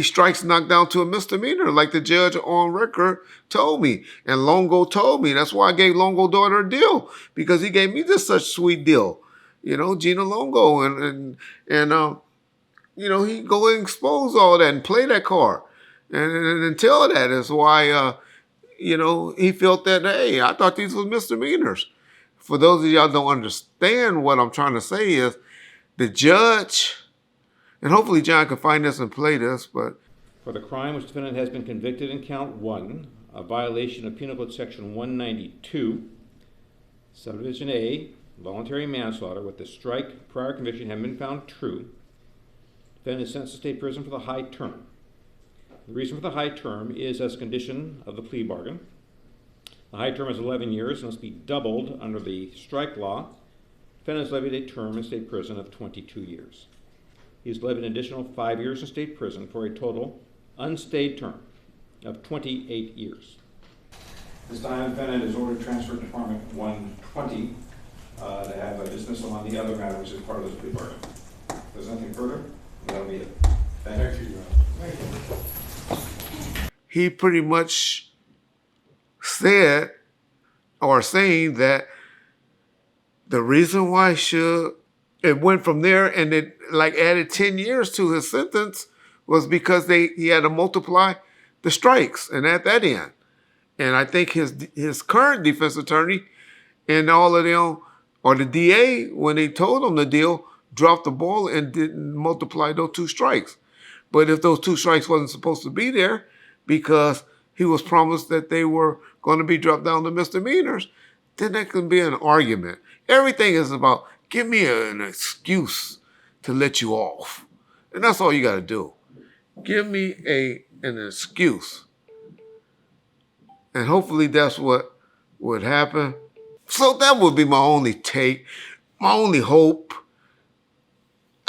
strikes knocked down to a misdemeanor, like the judge on record told me. And Longo told me. That's why I gave Longo daughter a deal, because he gave me this such sweet deal. You know, Gina Longo. And you know, he go and expose all that and play that card. And tell that is why, you know, he felt that, hey, I thought these were misdemeanors. For those of y'all don't understand what I'm trying to say is the judge, and hopefully John can find this and play this, but for the crime which the defendant has been convicted in count 1, a violation of Penal Code Section 192, Subdivision A, voluntary manslaughter, with the strike prior conviction having been found true, defendant is sentenced to state prison for the high term. The reason for the high term is as a condition of the plea bargain. The high term is 11 years and must be doubled under the strike law. Defendant is levied a term in state prison of 22 years. He is levied an additional 5 years in state prison for a total unstayed term of 28 years. This time, the defendant is ordered transferred to Department 120 to have a dismissal on the other matter, which is part of this plea bargain. If there's nothing further, that'll be it. Thank you, Your Honor. Thank you. He pretty much said or saying that the reason why it went from there and it like added 10 years to his sentence was because he had to multiply the strikes and at that end. And I think his current defense attorney and all of them, or the DA, when they told him the deal, dropped the ball and didn't multiply those 2 strikes. But if those 2 strikes wasn't supposed to be there because he was promised that they were going to be dropped down to misdemeanors, then that can be an argument. Everything is about, give me an excuse to let you off. And that's all you got to do. Give me an excuse. And hopefully that's what would happen. So that would be my only take, my only hope.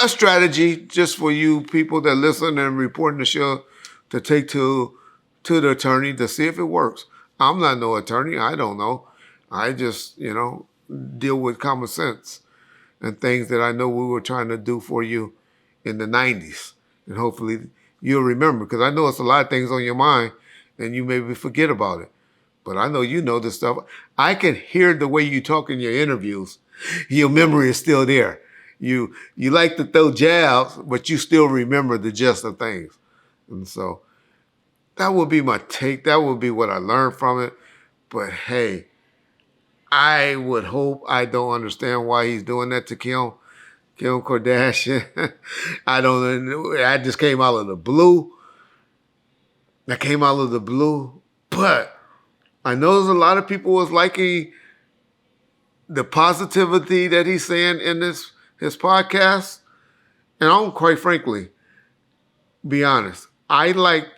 A strategy just for you people that listen and reporting the show to take to the attorney to see if it works. I'm not no attorney. I don't know. I just, you know, deal with common sense and things that I know we were trying to do for you in the 90s. And hopefully you'll remember, because I know it's a lot of things on your mind and you maybe forget about it. But I know you know this stuff. I can hear the way you talk in your interviews. Your memory is still there. You like to throw jabs, but you still remember the gist of things. And so that would be my take. That would be what I learned from it. But hey, I would hope I don't understand why he's doing that to Kim Kardashian. I don't know. That just came out of the blue. That came out of the blue. But I know there's a lot of people was liking the positivity that he's saying in his podcast. And I'll quite frankly be honest. I like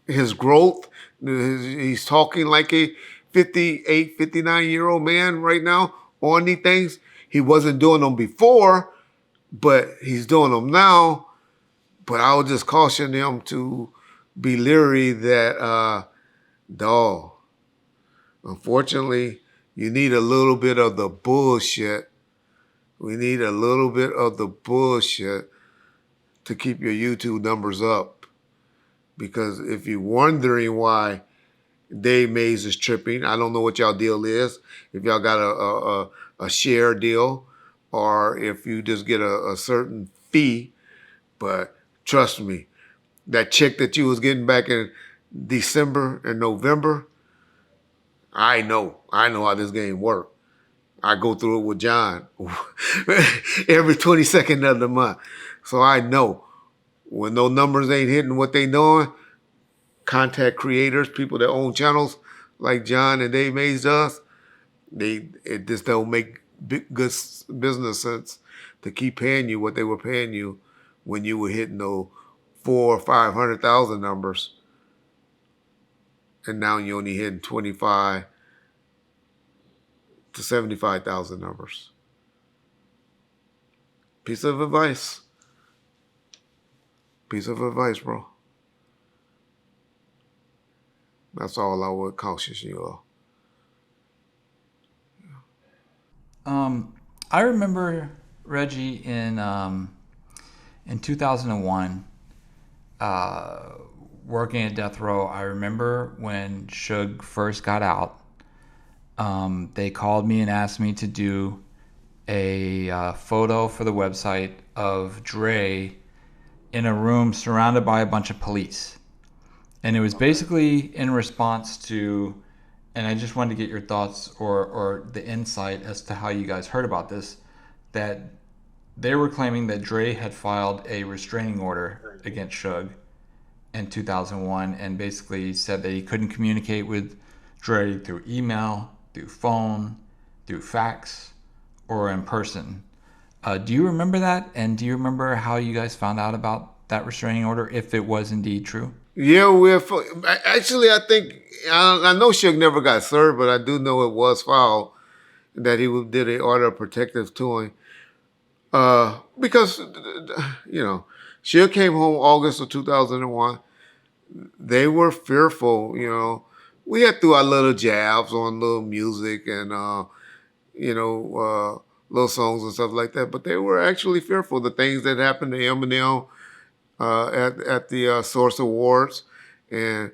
his growth. He's talking like a 58, 59-year-old man right now on these things. He wasn't doing them before, but he's doing them now. But I would just caution him to be leery that, dog, unfortunately, you need a little bit of the bullshit. We need a little bit of the bullshit to keep your YouTube numbers up. Because if you're wondering why Dave Mays is tripping, I don't know what y'all deal is. If y'all got a share deal or if you just get a certain fee. But trust me, that check that you was getting back in December and November, I know how this game works. I go through it with John every 22nd of the month. So I know when those numbers ain't hitting what they doing, contact creators, people that own channels like John and Dave Mays does, it just don't make good business sense to keep paying you what they were paying you when you were hitting those 400,000 or 500,000 numbers, and now you're only hitting 25 to 75,000 numbers. Piece of advice. Piece of advice, bro. That's all I would caution you all. I remember Reggie in 2001, working at Death Row. I remember when Suge first got out. They called me and asked me to do a photo for the website of Dre in a room surrounded by a bunch of police. And it was basically in response to, and I just wanted to get your thoughts or the insight as to how you guys heard about this, that they were claiming that Dre had filed a restraining order against Suge in 2001 and basically said that he couldn't communicate with Dre through email, through phone, through fax, or in person. Do you remember that? And do you remember how you guys found out about that restraining order, if it was indeed true? Yeah, actually, I think, I know Suge never got served, but I do know it was filed that he did an order of protective to him. Because, Suge came home August of 2001. They were fearful, We had threw our little jabs on little music and, little songs and stuff like that, but they were actually fearful. The things that happened to Eminem at the Source Awards, and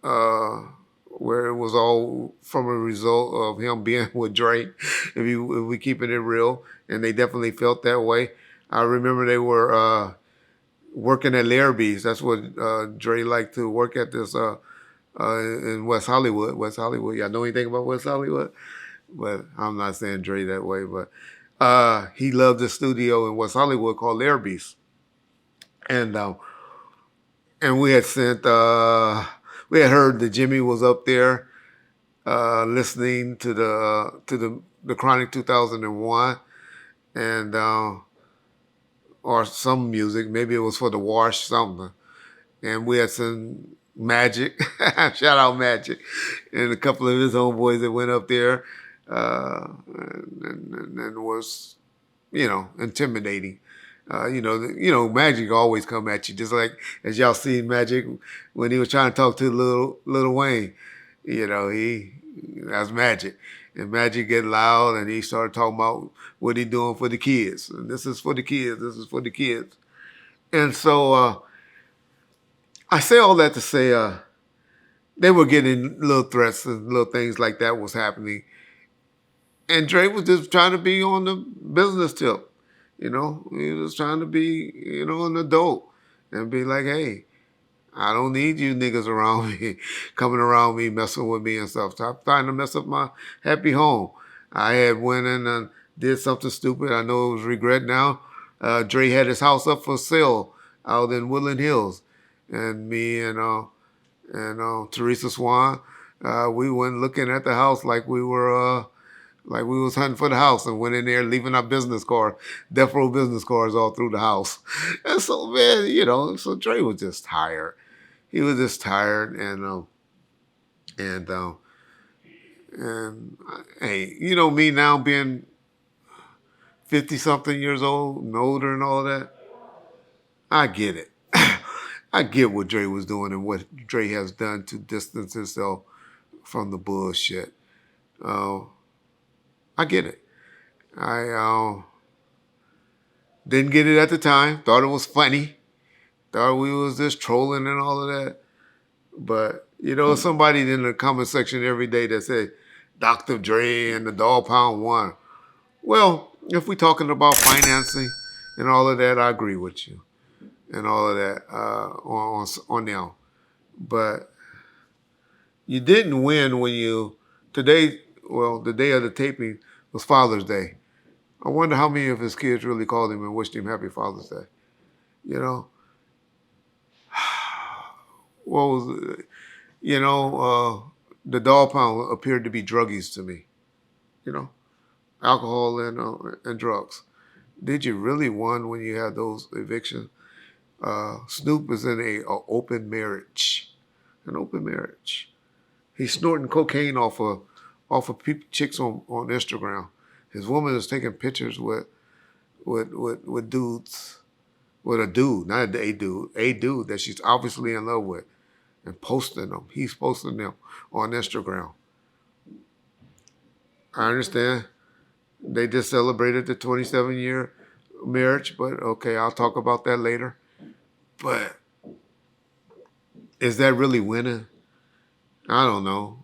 where it was all from a result of him being with Drake, if we keeping it real, and they definitely felt that way. I remember they were working at Larrabee's. That's what Dre liked to work at this in West Hollywood. Y'all know anything about West Hollywood? But I'm not saying Dre that way, but he loved the studio in West Hollywood called Larrabee's. And we had we had heard that Jimmy was up there listening to the Chronic 2001 and or some music, maybe it was for the Wash something. And we had some Magic, shout out Magic, and a couple of his homeboys that went up there and was, intimidating. Magic always come at you, just like as y'all seen Magic when he was trying to talk to Lil Wayne. That's Magic. And Magic get loud and he started talking about what he doing for the kids. And this is for the kids, this is for the kids. And so I say all that to say they were getting little threats and little things like that was happening. And Dre was just trying to be on the business tip. He was trying to be, an adult and be like, hey, I don't need you niggas around me, coming around me, messing with me and stuff. Stop trying to mess up my happy home. I had went in and did something stupid. I know it was regret now. Dre had his house up for sale out in Woodland Hills. And me and and Teresa Swan. We went looking at the house like we were like we was hunting for the house, and went in there leaving our business card, Death Row business cards all through the house. And so, man, so Dre was just tired. He was just tired, and hey, me now being 50-something years old and older and all that, I get it. I get what Dre was doing and what Dre has done to distance himself from the bullshit. I get it. I didn't get it at the time. Thought it was funny. Thought we was just trolling and all of that. But, somebody in the comment section every day that said, Dr. Dre and the Dog Pound 1. Well, if we're talking about financing and all of that, I agree with you and all of that on now. But you didn't win when the day of the taping was Father's Day. I wonder how many of his kids really called him and wished him Happy Father's Day. What was it? The Dog Pound appeared to be druggies to me. Alcohol and drugs. Did you really win when you had those evictions? Snoop is in an open marriage. An open marriage. He's snorting cocaine off of chicks on Instagram. His woman is taking pictures with dudes, with a dude, not a dude that she's obviously in love with, and posting them. He's posting them on Instagram. I understand. They just celebrated the 27-year marriage, but okay, I'll talk about that later. But is that really winning? I don't know.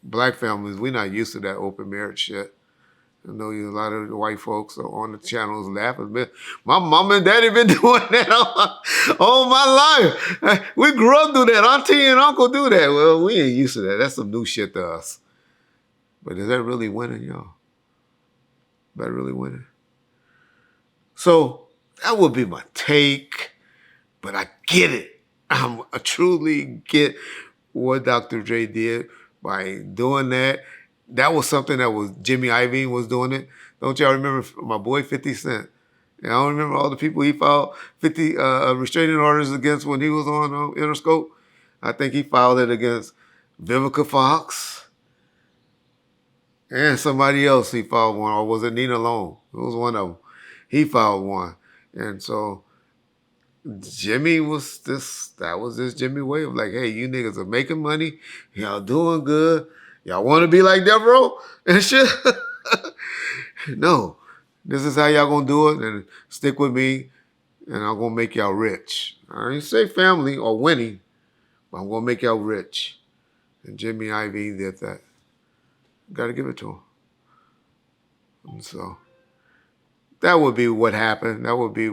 Black families, we're not used to that open marriage shit. I know a lot of the white folks on the channels laughing. My mom and daddy been doing that all my life. We grew up doing that. Auntie and uncle do that. Well, we ain't used to that. That's some new shit to us. But is that really winning, y'all? Is that really winning? So that would be my take. But I get it. I truly get what Dr. Dre did by doing that. That was something that was Jimmy Iovine was doing it. Don't y'all remember my boy 50 Cent? And I don't remember all the people he filed 50 restraining orders against when he was on Interscope. I think he filed it against Vivica Fox and somebody else. He filed one, or was it Nina Long? It was one of them. He filed one, and so Jimmy was this. That was this Jimmy way of like, hey, you niggas are making money, y'all doing good. Y'all want to be like Death Row and shit? No. This is how y'all gonna do it, and stick with me, and I'm gonna make y'all rich. I ain't say family or winning, but I'm gonna make y'all rich. And Jimmy Iovine did that. Gotta give it to him. And so that would be what happened. That would be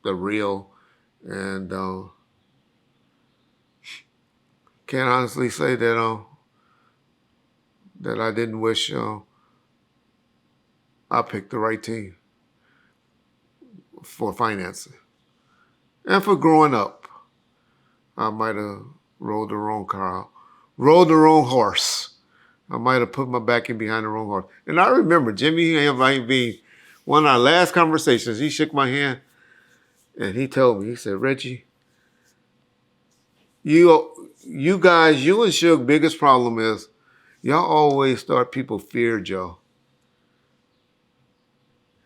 the real. And can't honestly say that that I didn't wish I picked the right team for financing. And for growing up, I might have rode the wrong car, rode the wrong horse. I might have put my back in behind the wrong horse. And I remember Jimmy Iovine, one of our last conversations, he shook my hand and he told me, he said, Reggie, you guys, you and Suge, biggest problem is y'all always thought people feared y'all.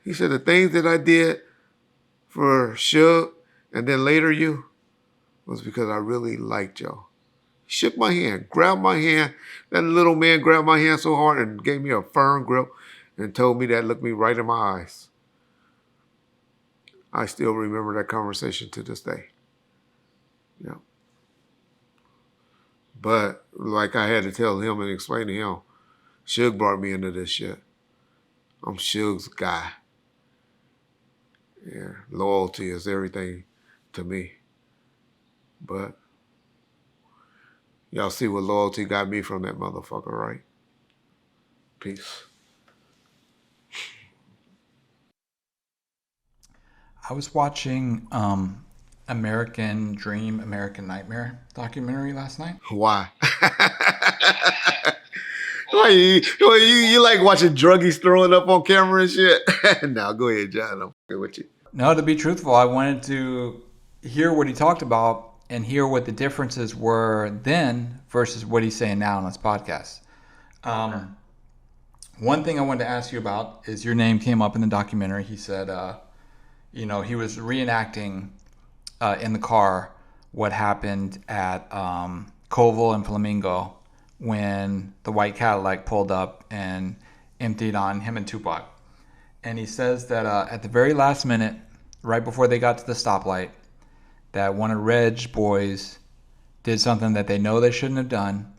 He said the things that I did for Suge and then later you was because I really liked y'all. He shook my hand, grabbed my hand. That little man grabbed my hand so hard and gave me a firm grip and told me that, looked me right in my eyes. I still remember that conversation to this day. Yeah. But like I had to tell him and explain to him, Suge brought me into this shit. I'm Suge's guy. Yeah, loyalty is everything to me. But y'all see what loyalty got me from that motherfucker, right? Peace. I was watching American Dream, American Nightmare documentary last night? Why? Why you like watching druggies throwing up on camera and shit? Now go ahead, John. I'm fucking with you. No, to be truthful, I wanted to hear what he talked about and hear what the differences were then versus what he's saying now on this podcast. One thing I wanted to ask you about is your name came up in the documentary. He said, he was reenacting in the car what happened at Colville and Flamingo when the white Cadillac pulled up and emptied on him and Tupac. And he says that at the very last minute, right before they got to the stoplight, that one of Reg's boys did something that they know they shouldn't have done,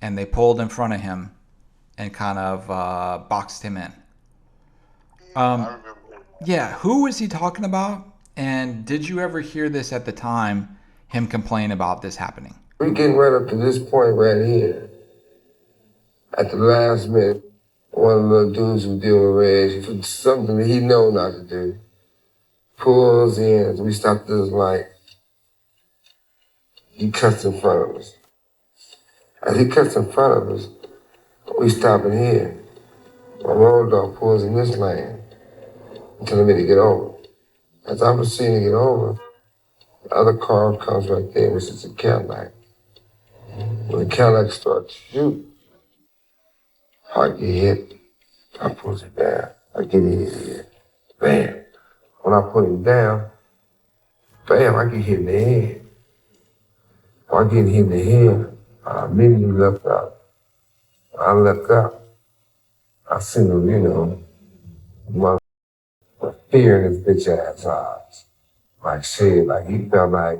and they pulled in front of him and kind of boxed him in. I remember. Yeah, who was he talking about? And did you ever hear this at the time, him complain about this happening? We getting right up to this point right here. At the last minute, one of the little dudes who deal with Reg, for something that he know not to do, pulls in as we stop at this light. He cuts in front of us. As he cuts in front of us, we stop in here. My road dog pulls in this lane and telling me to get over. As I'm proceeding to get over, the other car comes right there, which is a Cadillac. When the Cadillac starts to shoot, I get hit. I pull it down. I get in here. Bam. When I put him down, bam, I get hit in the head. When I get hit in the head, I immediately left out. I left out. I seen him, my fear in his bitch ass eyes. Like shit, like he felt like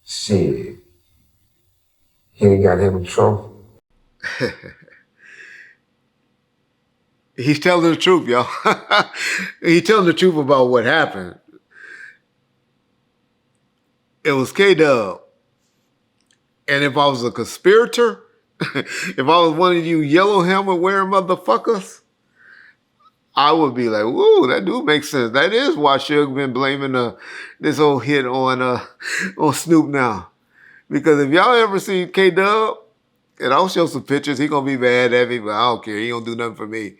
shit. He ain't got him a trophy. He's telling the truth, y'all. He's telling the truth about what happened. It was K-Dub. And if I was a conspirator, if I was one of you yellow helmet wearing motherfuckers, I would be like, whoa, that do make sense. That is why Suge been blaming this whole hit on Snoop now. Because if y'all ever see K-Dub, and I'll show some pictures, he gonna be mad at me, but I don't care. He don't do nothing for me.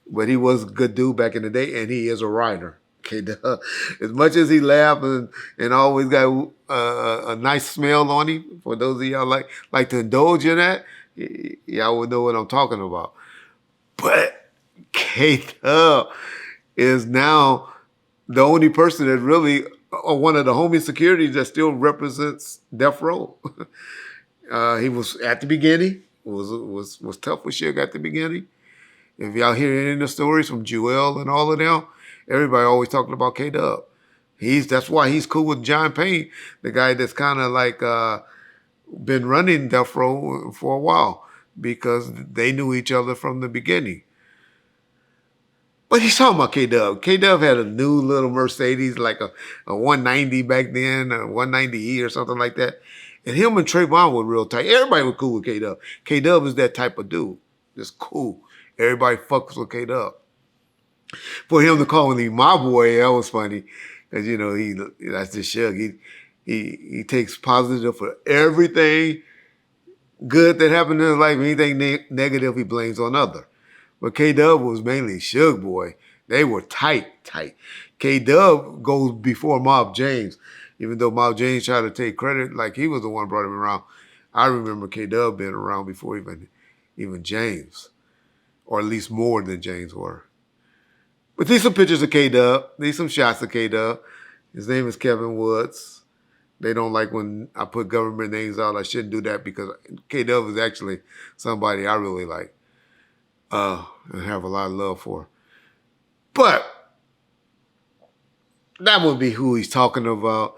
But he was a good dude back in the day, and he is a writer. K-Dub. As much as he laughed and always got a nice smell on him, for those of y'all like to indulge in that, y'all would know what I'm talking about. But K-Dub is now the only person that really, or one of the homie securities that still represents Death Row. He was at the beginning, was tough with Suge at the beginning. If y'all hear any of the stories from Jewel and all of them, everybody always talking about K-Dub. That's why he's cool with John Payne, the guy that's kind of like been running Death Row for a while, because they knew each other from the beginning. But he's talking about K-Dub. K-Dub had a new little Mercedes, like a 190 back then, a 190E or something like that. And him and Trayvon were real tight. Everybody was cool with K-Dub. K-Dub is that type of dude. Just cool. Everybody fucks with K-Dub. For him to call me my boy, that was funny. Because, that's just Suge. He takes positive for everything good that happened in his life. Anything negative, he blames on other. But K-Dub was mainly Suge boy. They were tight. K-Dub goes before Mob James. Even though Mob James tried to take credit, like he was the one brought him around. I remember K-Dub being around before even James. Or at least more than James were. But these some pictures of K-Dub. These some shots of K-Dub. His name is Kevin Woods. They don't like when I put government names out. I shouldn't do that because K-Dub is actually somebody I really like. And have a lot of love for. But that would be who he's talking about.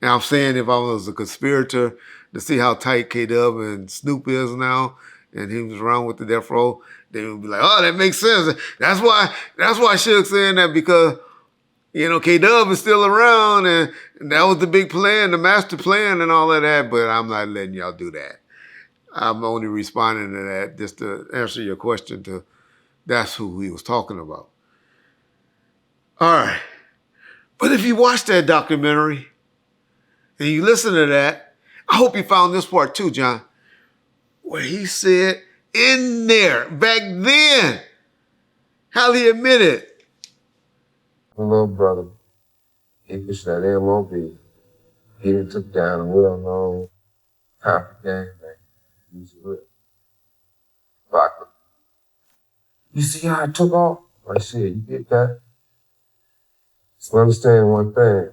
And I'm saying if I was a conspirator to see how tight K-Dub and Snoop is now, and he was around with the Death Row, they would be like, oh, that makes sense. That's why Suge's saying that, because, K-Dub is still around, and that was the big plan, the master plan and all of that, but I'm not letting y'all do that. I'm only responding to that just to answer your question that's who he was talking about. All right. But if you watch that documentary and you listen to that, I hope you found this part too, John, where he said in there, back then, how he admitted. My little brother, he was that MOB. He done took down a well-known African gang man. He was real. Vodka. You see how I took off? I said, you get that? So understand one thing.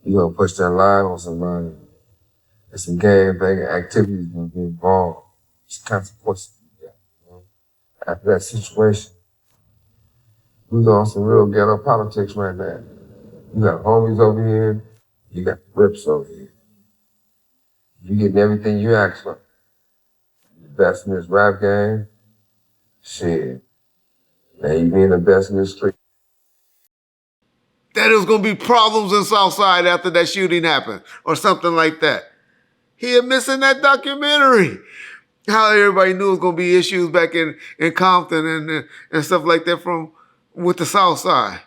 You gonna push that line on somebody. And some gangbanging activities gonna be involved. It's consequences you got, you know? After that situation, we on some real ghetto politics right now. You got homies over here, you got rips over here. You getting everything you ask for. The best in this rap game, shit. Now you being the best in the street. That there's gonna be problems in Southside after that shooting happened, or something like that. He admits in that documentary how everybody knew it was gonna be issues back in Compton and stuff like that with the Southside.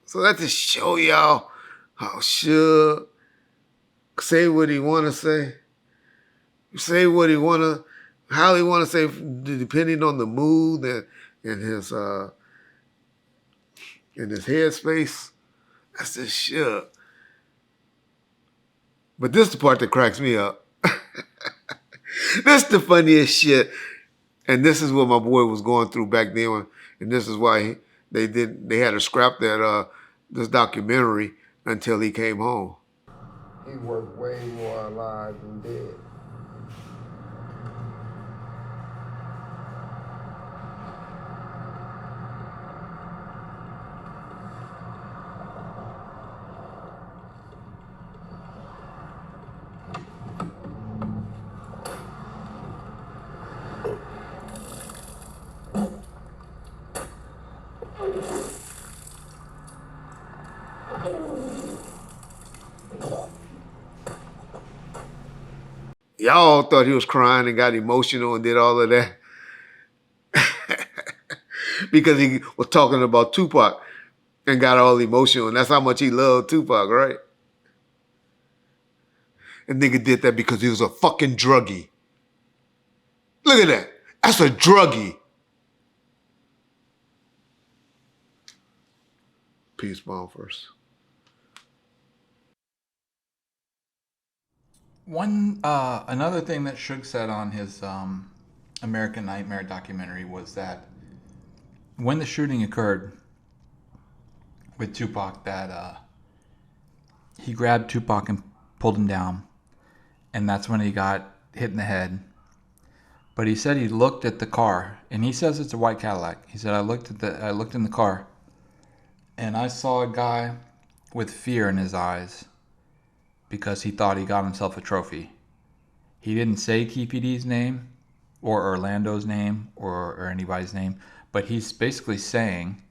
So that just show y'all how Suge say what he wanna say what he wanna, how he wanna say, depending on the mood and his in his headspace. That's just Suge. But this is the part that cracks me up. This is the funniest shit. And this is what my boy was going through back then. And this is why they had to scrap that this documentary until he came home. He worked way more alive than dead. Y'all thought he was crying and got emotional and did all of that. Because he was talking about Tupac and got all emotional. And that's how much he loved Tupac, right? And nigga did that because he was a fucking druggie. Look at that. That's a druggie. Peace bomb first. Another thing that Suge said on his American Nightmare documentary was that when the shooting occurred with Tupac, that he grabbed Tupac and pulled him down, and that's when he got hit in the head. But he said he looked at the car, and he says it's a white Cadillac. He said I looked in the car, and I saw a guy with fear in his eyes because he thought he got himself a trophy. He didn't say Keefe D's name or Orlando's name or anybody's name, but he's basically saying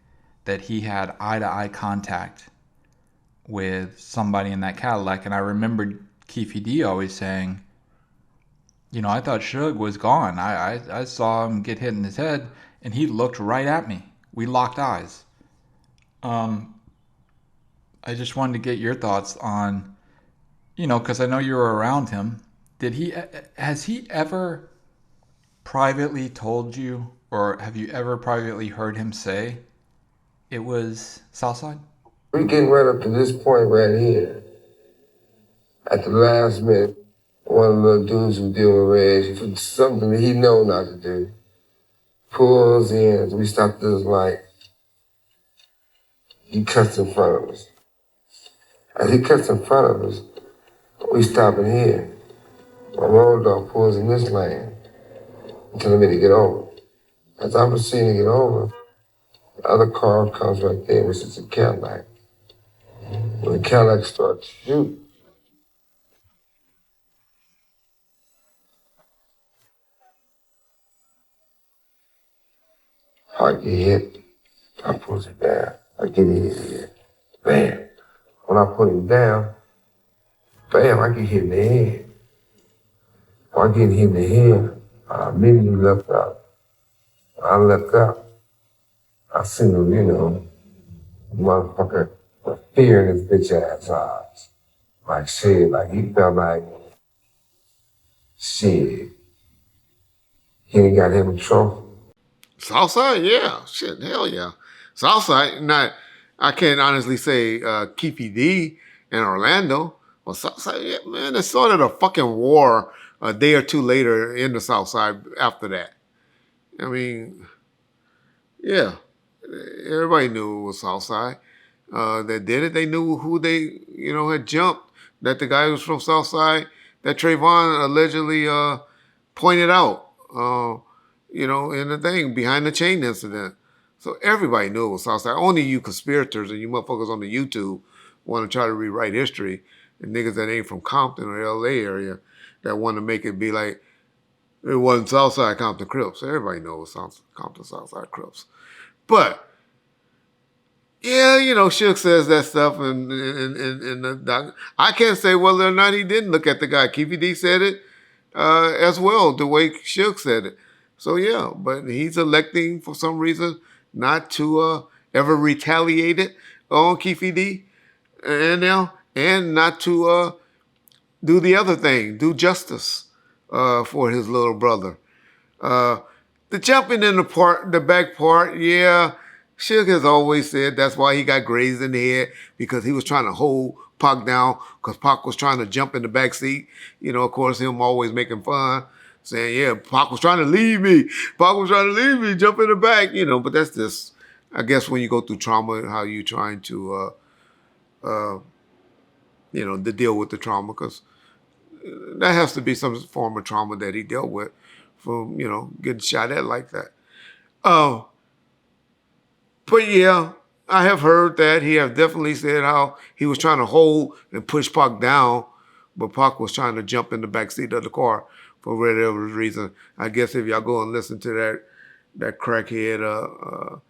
that he had eye-to-eye contact with somebody in that Cadillac. And I remembered Keefe D always saying, you know, I thought Suge was gone. I saw him get hit in his head, and he looked right at me. We locked eyes. I just wanted to get your thoughts on, you know, because I know you were around him. Has he ever privately told you, or have you ever privately heard him say it was Southside? We getting right up to this point right here. At the last minute, one of the little dudes who deal with Reg, for something that he know not to do, pulls in. We stop this light. He cuts in front of us. As he cuts in front of us, we stop in here. My road dog pulls in this lane and telling me to get over. As I'm proceeding to get over, the other car comes right there, which is a Cadillac. When the Cadillac starts to shoot, I get hit, I pull it down. I get hit here. Bam. When I put him down, bam, I get hit in the head. When I get hit in the head, I immediately left out. When I left out, I seen him, you know, Motherfucker, with fear in his bitch ass eyes. Like shit, like he felt like shit. He ain't got him a trophy. Southside, yeah. Shit, hell yeah. Southside, not, I can't honestly say Keefe D in Orlando. Well, Southside, yeah, man, it started a fucking war a day or two later in the Southside after that. I mean, yeah, everybody knew it was Southside that did it. They knew who they, had jumped, that the guy was from Southside, that Trayvon allegedly pointed out, in the thing behind the chain incident. So everybody knew it was Southside. Only you conspirators and you motherfuckers on the YouTube want to try to rewrite history, and niggas that ain't from Compton or LA area that want to make it be like it wasn't Southside Compton Crips. Everybody knows Compton Southside Crips. But yeah, Suge says that stuff, and the doc. I can't say whether or not he didn't look at the guy. Keefe D said it as well, the way Suge said it. So yeah, but he's electing for some reason not to ever retaliate it on Keefe D, and not to do the other thing, do justice for his little brother. The jumping in the back part, yeah. Suge has always said that's why he got grazed in the head, because he was trying to hold Pac down, because Pac was trying to jump in the back seat. Of course, him always making fun, saying, yeah, Pac was trying to leave me. Pac was trying to leave me, jump in the back, But that's just, I guess, when you go through trauma, how you trying to, to deal with the trauma, because that has to be some form of trauma that he dealt with from, getting shot at like that. But yeah, I have heard that he have definitely said how he was trying to hold and push Pac down, but Pac was trying to jump in the back seat of the car for whatever reason. I guess if y'all go and listen to that crackhead,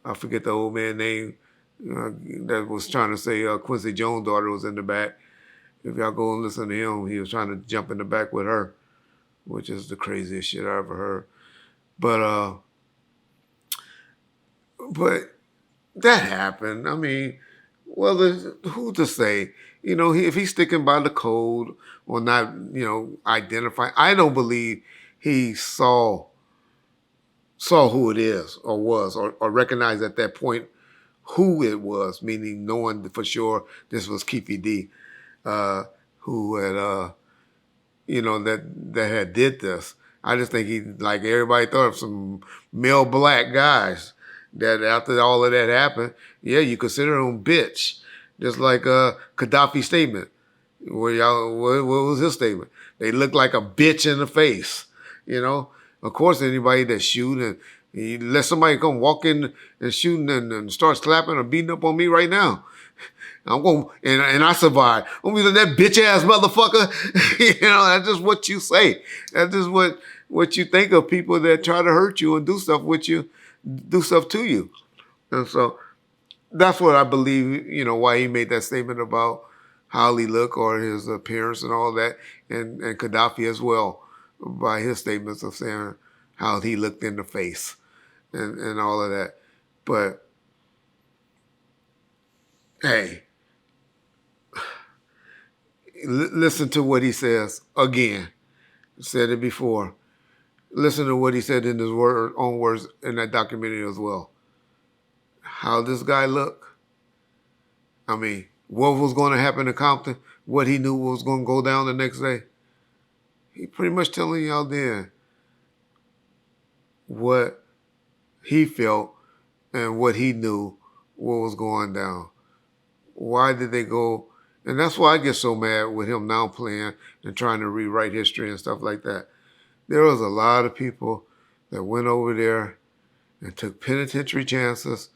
I forget the old man name, that was trying to say Quincy Jones' daughter was in the back. If y'all go and listen to him, he was trying to jump in the back with her, which is the craziest shit I ever heard. But that happened. I mean, well, who to say? If he's sticking by the code or not, identifying, I don't believe he saw who it is or was or recognized at that point who it was, meaning knowing for sure this was Keefe D, who had, that had did this. I just think he, like everybody thought, of some male black guys that after all of that happened, yeah, you consider him bitch. Just like Gaddafi's statement. What was his statement? They look like a bitch in the face. Of course, anybody that's shooting, you let somebody come walk in and shooting and start slapping or beating up on me right now. I'm going and I survive. I'm gonna be like, that bitch ass motherfucker. That's just what you say. That's just what you think of people that try to hurt you and do stuff with you, do stuff to you. And so that's what I believe, why he made that statement about how he looked or his appearance and all that, and Gaddafi as well, by his statements of saying how he looked in the face and all of that. But hey, listen to what he says again. Said it before. Listen to what he said in his own words in that documentary as well. How this guy looked. I mean, what was going to happen to Compton, what he knew was going to go down the next day. He pretty much telling y'all then what he felt and what he knew what was going down. Why did they go? And that's why I get so mad with him now playing and trying to rewrite history and stuff like that. There was a lot of people that went over there and took penitentiary chances,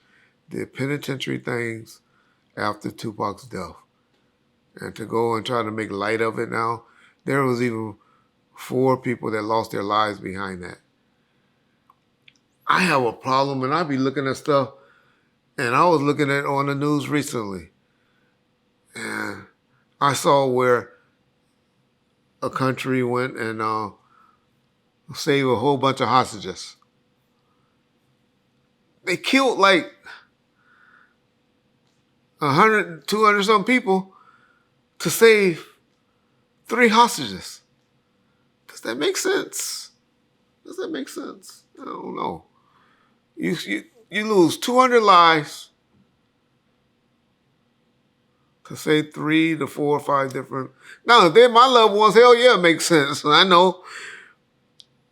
did penitentiary things after Tupac's death. And to go and try to make light of it now, there was even 4 people that lost their lives behind that. I have a problem, and I be looking at stuff, and I was looking at on the news recently, and I saw where a country went and saved a whole bunch of hostages. They killed like 100, 200 some people to save 3 hostages. Does that make sense? Does that make sense? I don't know. You lose 200 lives to say 3 to 4 or 5 different. Now, if they're my loved ones, hell yeah, it makes sense. I know.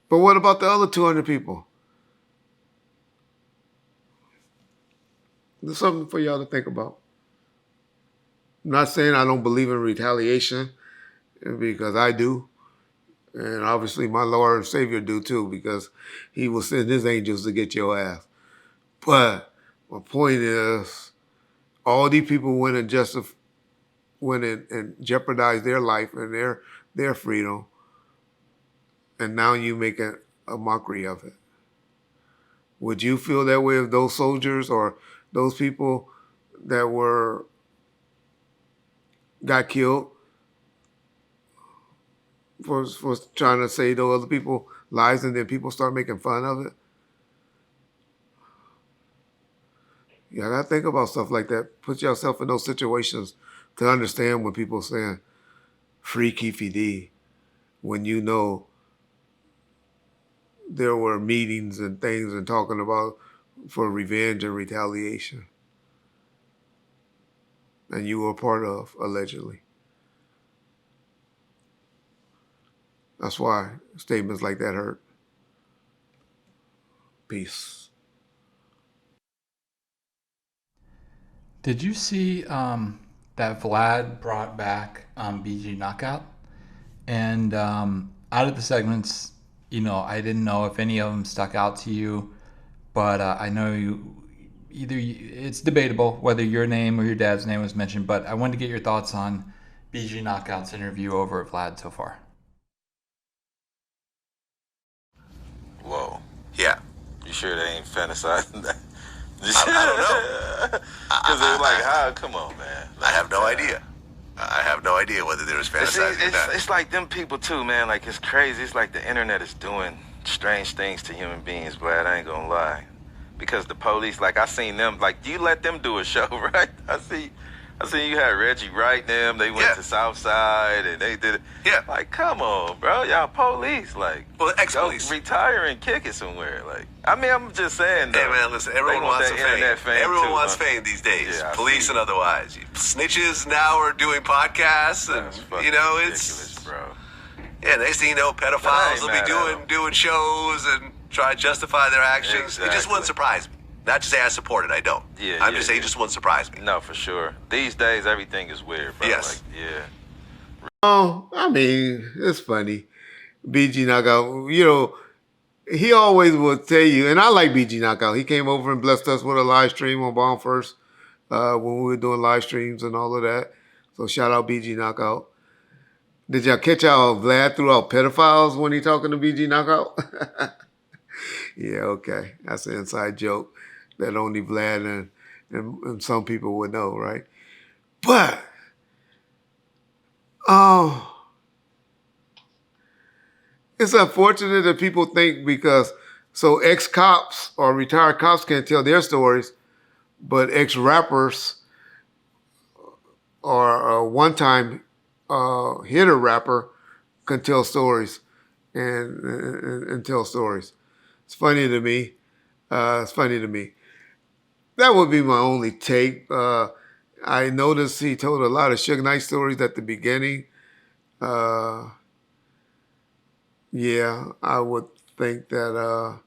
But what about the other 200 people? There's something for y'all to think about. I'm not saying I don't believe in retaliation, because I do. And obviously my Lord and Savior do too, because he will send his angels to get your ass. But my point is, all these people went and jeopardized their life and their freedom, and now you make a mockery of it. Would you feel that way if those soldiers or those people that got killed for trying to save those other people's lives, and then people start making fun of it? You gotta think about stuff like that. Put yourself in those situations to understand when people are saying, free Keefe D, when you know there were meetings and things and talking about for revenge and retaliation. And you were a part of, allegedly. That's why statements like that hurt. Peace. Did you see that Vlad brought back BG Knockout? And out of the segments, I didn't know if any of them stuck out to you, but I know it's debatable whether your name or your dad's name was mentioned, but I wanted to get your thoughts on BG Knockout's interview over at Vlad so far. Whoa. Yeah. You sure they ain't fantasizing that? I don't know. Because they're like, how? Come on, man. I have no idea. I have no idea whether there was fantasizing or not. It's like them people too, man. Like, it's crazy. It's like the internet is doing strange things to human beings, Vlad. I ain't gonna lie. Because the police, like, I seen them, like, you let them do a show, right? I see you had Reggie Wright and them. They went to Southside and they did it. Yeah. Like, come on, bro. Y'all police. Like, well, ex-police. Go retire and kick it somewhere. Like, I mean, I'm just saying, though. Hey, man, listen, everyone wants fame. Everyone wants fame these days, Yeah, police and otherwise. Snitches now are doing podcasts, and, it's ridiculous, bro. Yeah, next thing you know, pedophiles will be doing shows and try to justify their actions. Exactly. It just wouldn't surprise me. Not to say I support it, I don't. I'm just saying it just wouldn't surprise me. No, for sure. These days, everything is weird, bro. Yes. Like, yeah. Oh, I mean, it's funny. BG Knockout, he always would tell you, and I like BG Knockout. He came over and blessed us with a live stream on Bomb First when we were doing live streams and all of that. So shout out BG Knockout. Did y'all catch how Vlad threw out pedophiles when he talking to BG Knockout? Yeah, okay. That's an inside joke that only Vlad and some people would know, right? But, it's unfortunate that people think so ex-cops or retired cops can't tell their stories, but ex-rappers or a one-time hitter rapper can tell stories and tell stories. It's funny to me. That would be my only take. I noticed he told a lot of Suge Knight stories at the beginning. Yeah, I would think that,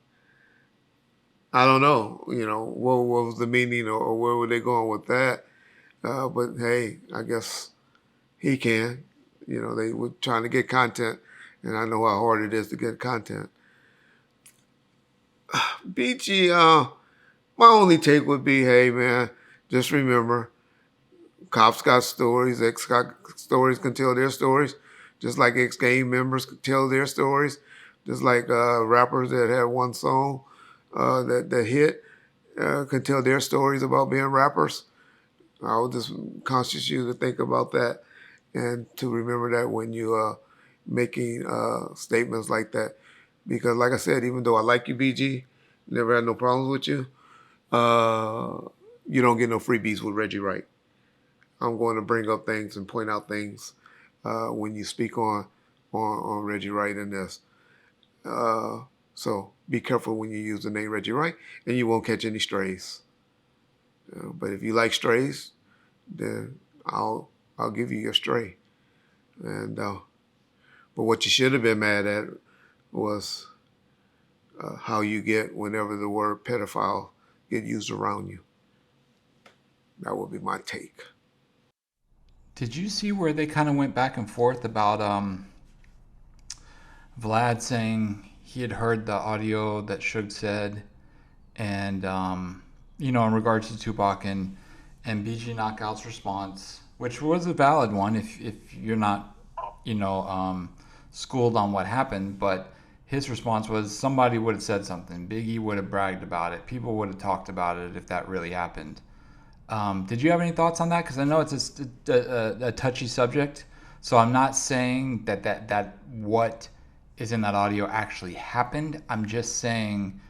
I don't know, what was the meaning or where were they going with that? But hey, I guess he can. They were trying to get content, and I know how hard it is to get content. BG, my only take would be, hey, man, just remember, cops got stories, ex-cop stories can tell their stories, just like ex-gang members can tell their stories, just like rappers that had one song that hit can tell their stories about being rappers. I would just conscious you to think about that and to remember that when you making statements like that. Because like I said, even though I like you, BG, never had no problems with you, you don't get no freebies with Reggie Wright. I'm going to bring up things and point out things when you speak on Reggie Wright in this. So be careful when you use the name Reggie Wright, and you won't catch any strays. But if you like strays, then I'll give you your stray. And but what you should have been mad at was how you get whenever the word pedophile get used around you. That would be my take. Did you see where they kind of went back and forth about Vlad saying he had heard the audio that Suge said, and in regards to Tupac and BG Knockout's response, which was a valid one if you're not schooled on what happened, but his response was somebody would have said something. Biggie would have bragged about it. People would have talked about it if that really happened. Did you have any thoughts on that? Because I know it's a touchy subject, so I'm not saying that what is in that audio actually happened. I'm just saying,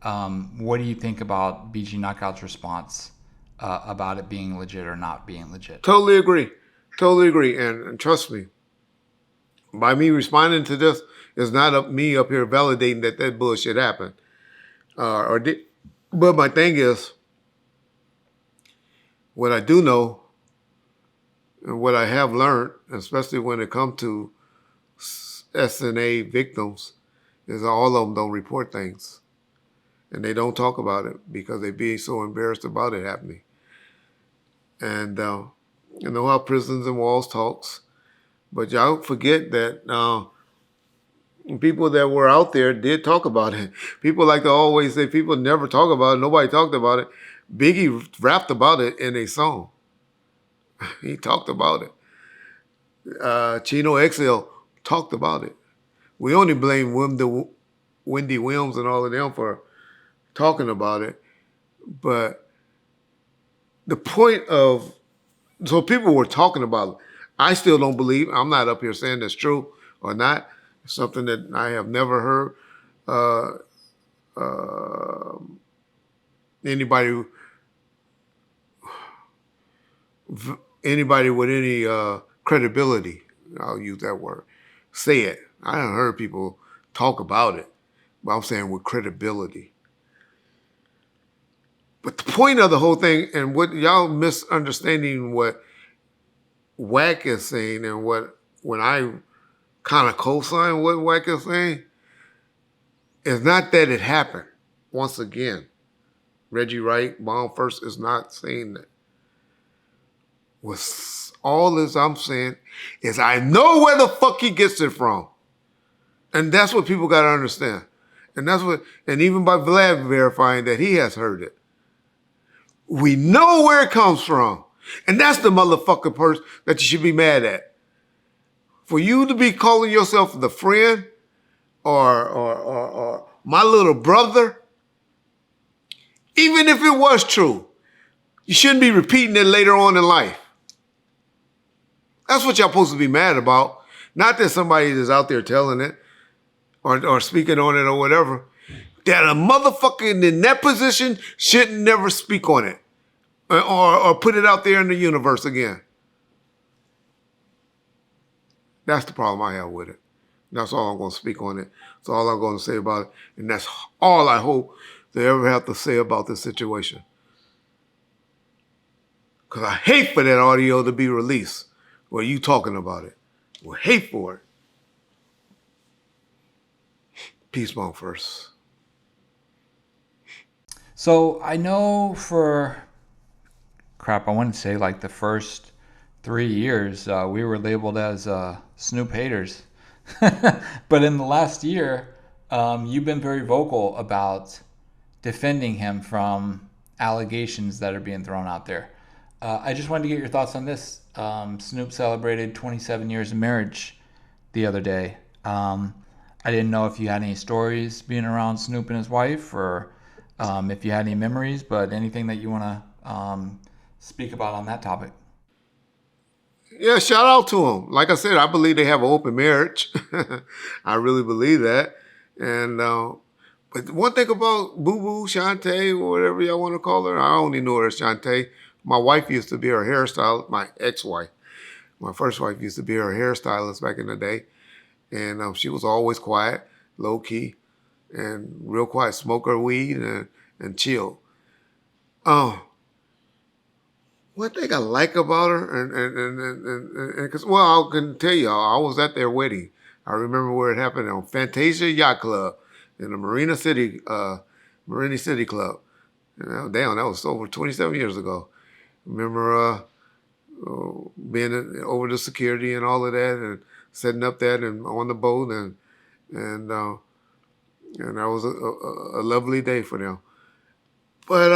what do you think about BG Knockout's response about it being legit or not being legit? Totally agree. And trust me, by me responding to this, it's not me up here validating that bullshit happened. But my thing is, what I do know and what I have learned, especially when it comes to SNA victims, is all of them don't report things. And they don't talk about it because they be so embarrassed about it happening. And you know how prisons and walls talks. But y'all forget that people that were out there did talk about it. People like to always say people never talk about it. Nobody talked about it. Biggie rapped about it in a song. He talked about it. Chino XL talked about it. We only blame Wendy Williams and all of them for talking about it. But the point of, so people were talking about it. I still don't believe, I'm not up here saying that's true or not. It's something that I have never heard anybody with any credibility, I'll use that word, say it. I haven't heard people talk about it, but I'm saying with credibility. But the point of the whole thing, and what y'all misunderstanding what Wack is saying, and when I kind of co-sign what Wack is saying, is not that it happened. Once again, Reggie Wright, Bomb First, is not saying that. All this I'm saying is I know where the fuck he gets it from. And that's what people got to understand. And even by Vlad verifying that he has heard it. We know where it comes from. And that's the motherfucking person that you should be mad at. For you to be calling yourself the friend or my little brother, even if it was true, you shouldn't be repeating it later on in life. That's what y'all supposed to be mad about. Not that somebody is out there telling it or speaking on it or whatever. That a motherfucker in that position shouldn't never speak on it or put it out there in the universe again. That's the problem I have with it. That's all I'm going to speak on it. That's all I'm going to say about it. And that's all I hope they ever have to say about this situation. Because I hate for that audio to be released where you talking about it. We'll hate for it. Peace, Bomb First. So I know I want to say like the first 3 years, we were labeled as Snoop haters. But in the last year, you've been very vocal about defending him from allegations that are being thrown out there. I just wanted to get your thoughts on this. Snoop celebrated 27 years of marriage the other day. I didn't know if you had any stories being around Snoop and his wife, or if you had any memories, but anything that you want to speak about on that topic. Yeah, shout out to them. Like I said, I believe they have an open marriage. I really believe that. And but one thing about Boo Boo, Shantae, or whatever y'all want to call her, I only know her as Shantae, My wife used to be her hairstylist, my ex-wife. My first wife used to be her hairstylist back in the day. And she was always quiet, low-key, and real quiet, smoke her weed and chill. One thing I like about her, and because, well, I can tell you, I was at their wedding. I remember where it happened on Fantasia Yacht Club in the Marina City Club. Damn, that was over 27 years ago. Remember being over the security and all of that, and setting up that and on the boat, and that was a lovely day for them. But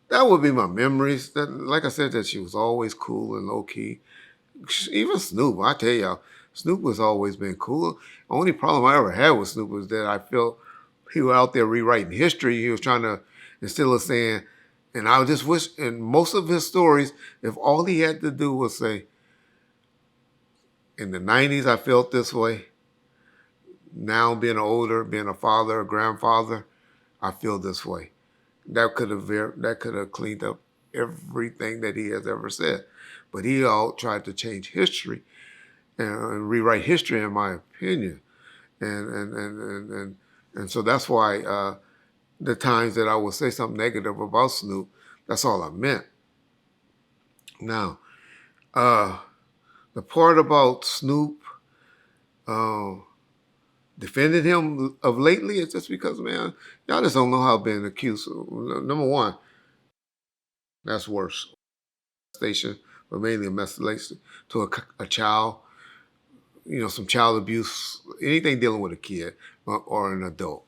that would be my memories. That, like I said, that she was always cool and low key. Even Snoop, I tell y'all, Snoop has always been cool. The only problem I ever had with Snoop was that I felt he was out there rewriting history. He was trying to, instead of saying, and I just wish, in most of his stories, if all he had to do was say, in the 90s, I felt this way. Now, being older, being a father, a grandfather, I feel this way. That could have cleaned up everything that he has ever said. But he all tried to change history and rewrite history, in my opinion. And so that's why the times that I would say something negative about Snoop, that's all I meant. Now, the part about Snoop defending him of lately is just because, man, y'all just don't know how being accused. Number one, that's worse. Station, but mainly a molestation to a child, some child abuse, anything dealing with a kid or an adult.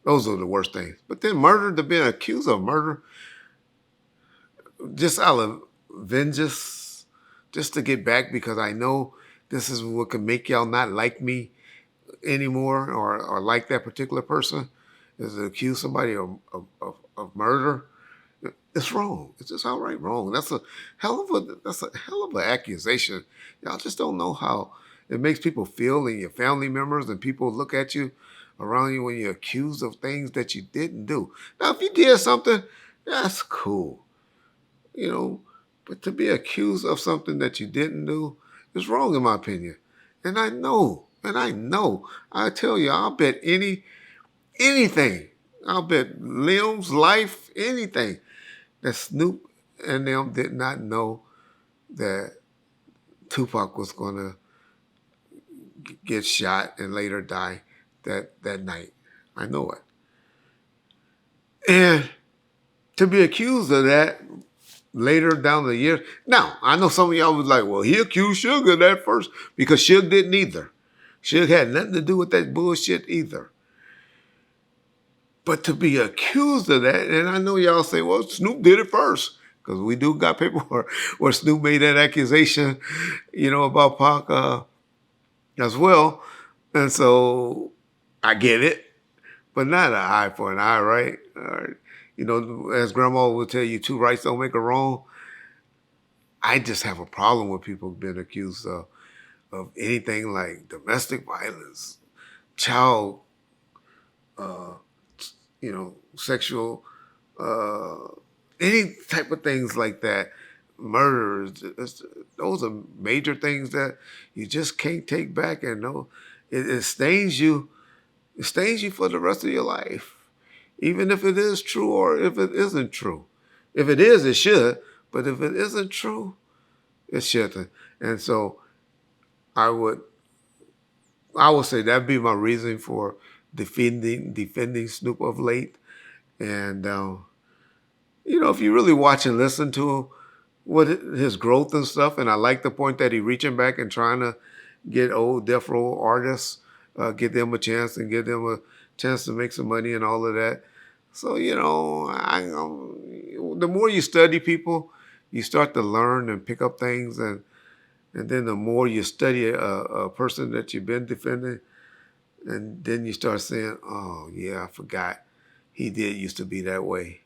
Those are the worst things. But then murder, to being accused of murder, just out of vengeance, just to get back because I know this is what can make y'all not like me anymore or like that particular person, is to accuse somebody of murder. It's wrong. It's just outright wrong. That's a hell of an accusation. Y'all just don't know how it makes people feel, and your family members and people look at you around you when you're accused of things that you didn't do. Now, if you did something, that's cool, but to be accused of something that you didn't do is wrong, in my opinion. And I know. I tell you, I'll bet anything. I'll bet limbs, life, anything, that Snoop and them did not know that Tupac was going to get shot and later die that night. I know it. And to be accused of that later down the years. Now, I know some of y'all was like, well, he accused Suge of that first, because Suge didn't either. Suge had nothing to do with that bullshit either. But to be accused of that, and I know y'all say, well, Snoop did it first, because we do got paperwork where Snoop made that accusation, about Pac as well. And so I get it, but not an eye for an eye, right? As Grandma would tell you, two rights don't make a wrong. I just have a problem with people being accused of anything like domestic violence, child, sexual, any type of things like that, murders. Those are major things that you just can't take back, and it stains you. It stains you for the rest of your life, even if it is true or if it isn't true. If it is, it should, but if it isn't true, it shouldn't. And so I would say that'd be my reason for defending Snoop of late. And if you really watch and listen to him, what his growth and stuff, and I like the point that he reaching back and trying to get old death row artists, get them a chance and give them a chance to make some money and all of that. So the more you study people, you start to learn and pick up things, and then the more you study a person that you've been defending, and then you start saying, oh yeah, I forgot. He did used to be that way.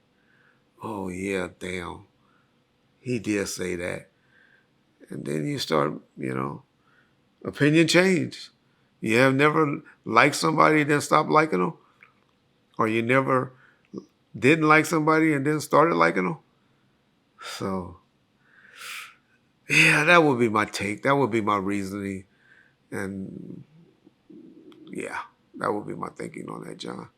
Oh, yeah, damn. He did say that. And then you start, opinion change. You have never liked somebody and then stopped liking them? Or you never didn't like somebody and then started liking them? So Yeah, that would be my take. That would be my reasoning. And yeah, that would be my thinking on that, John.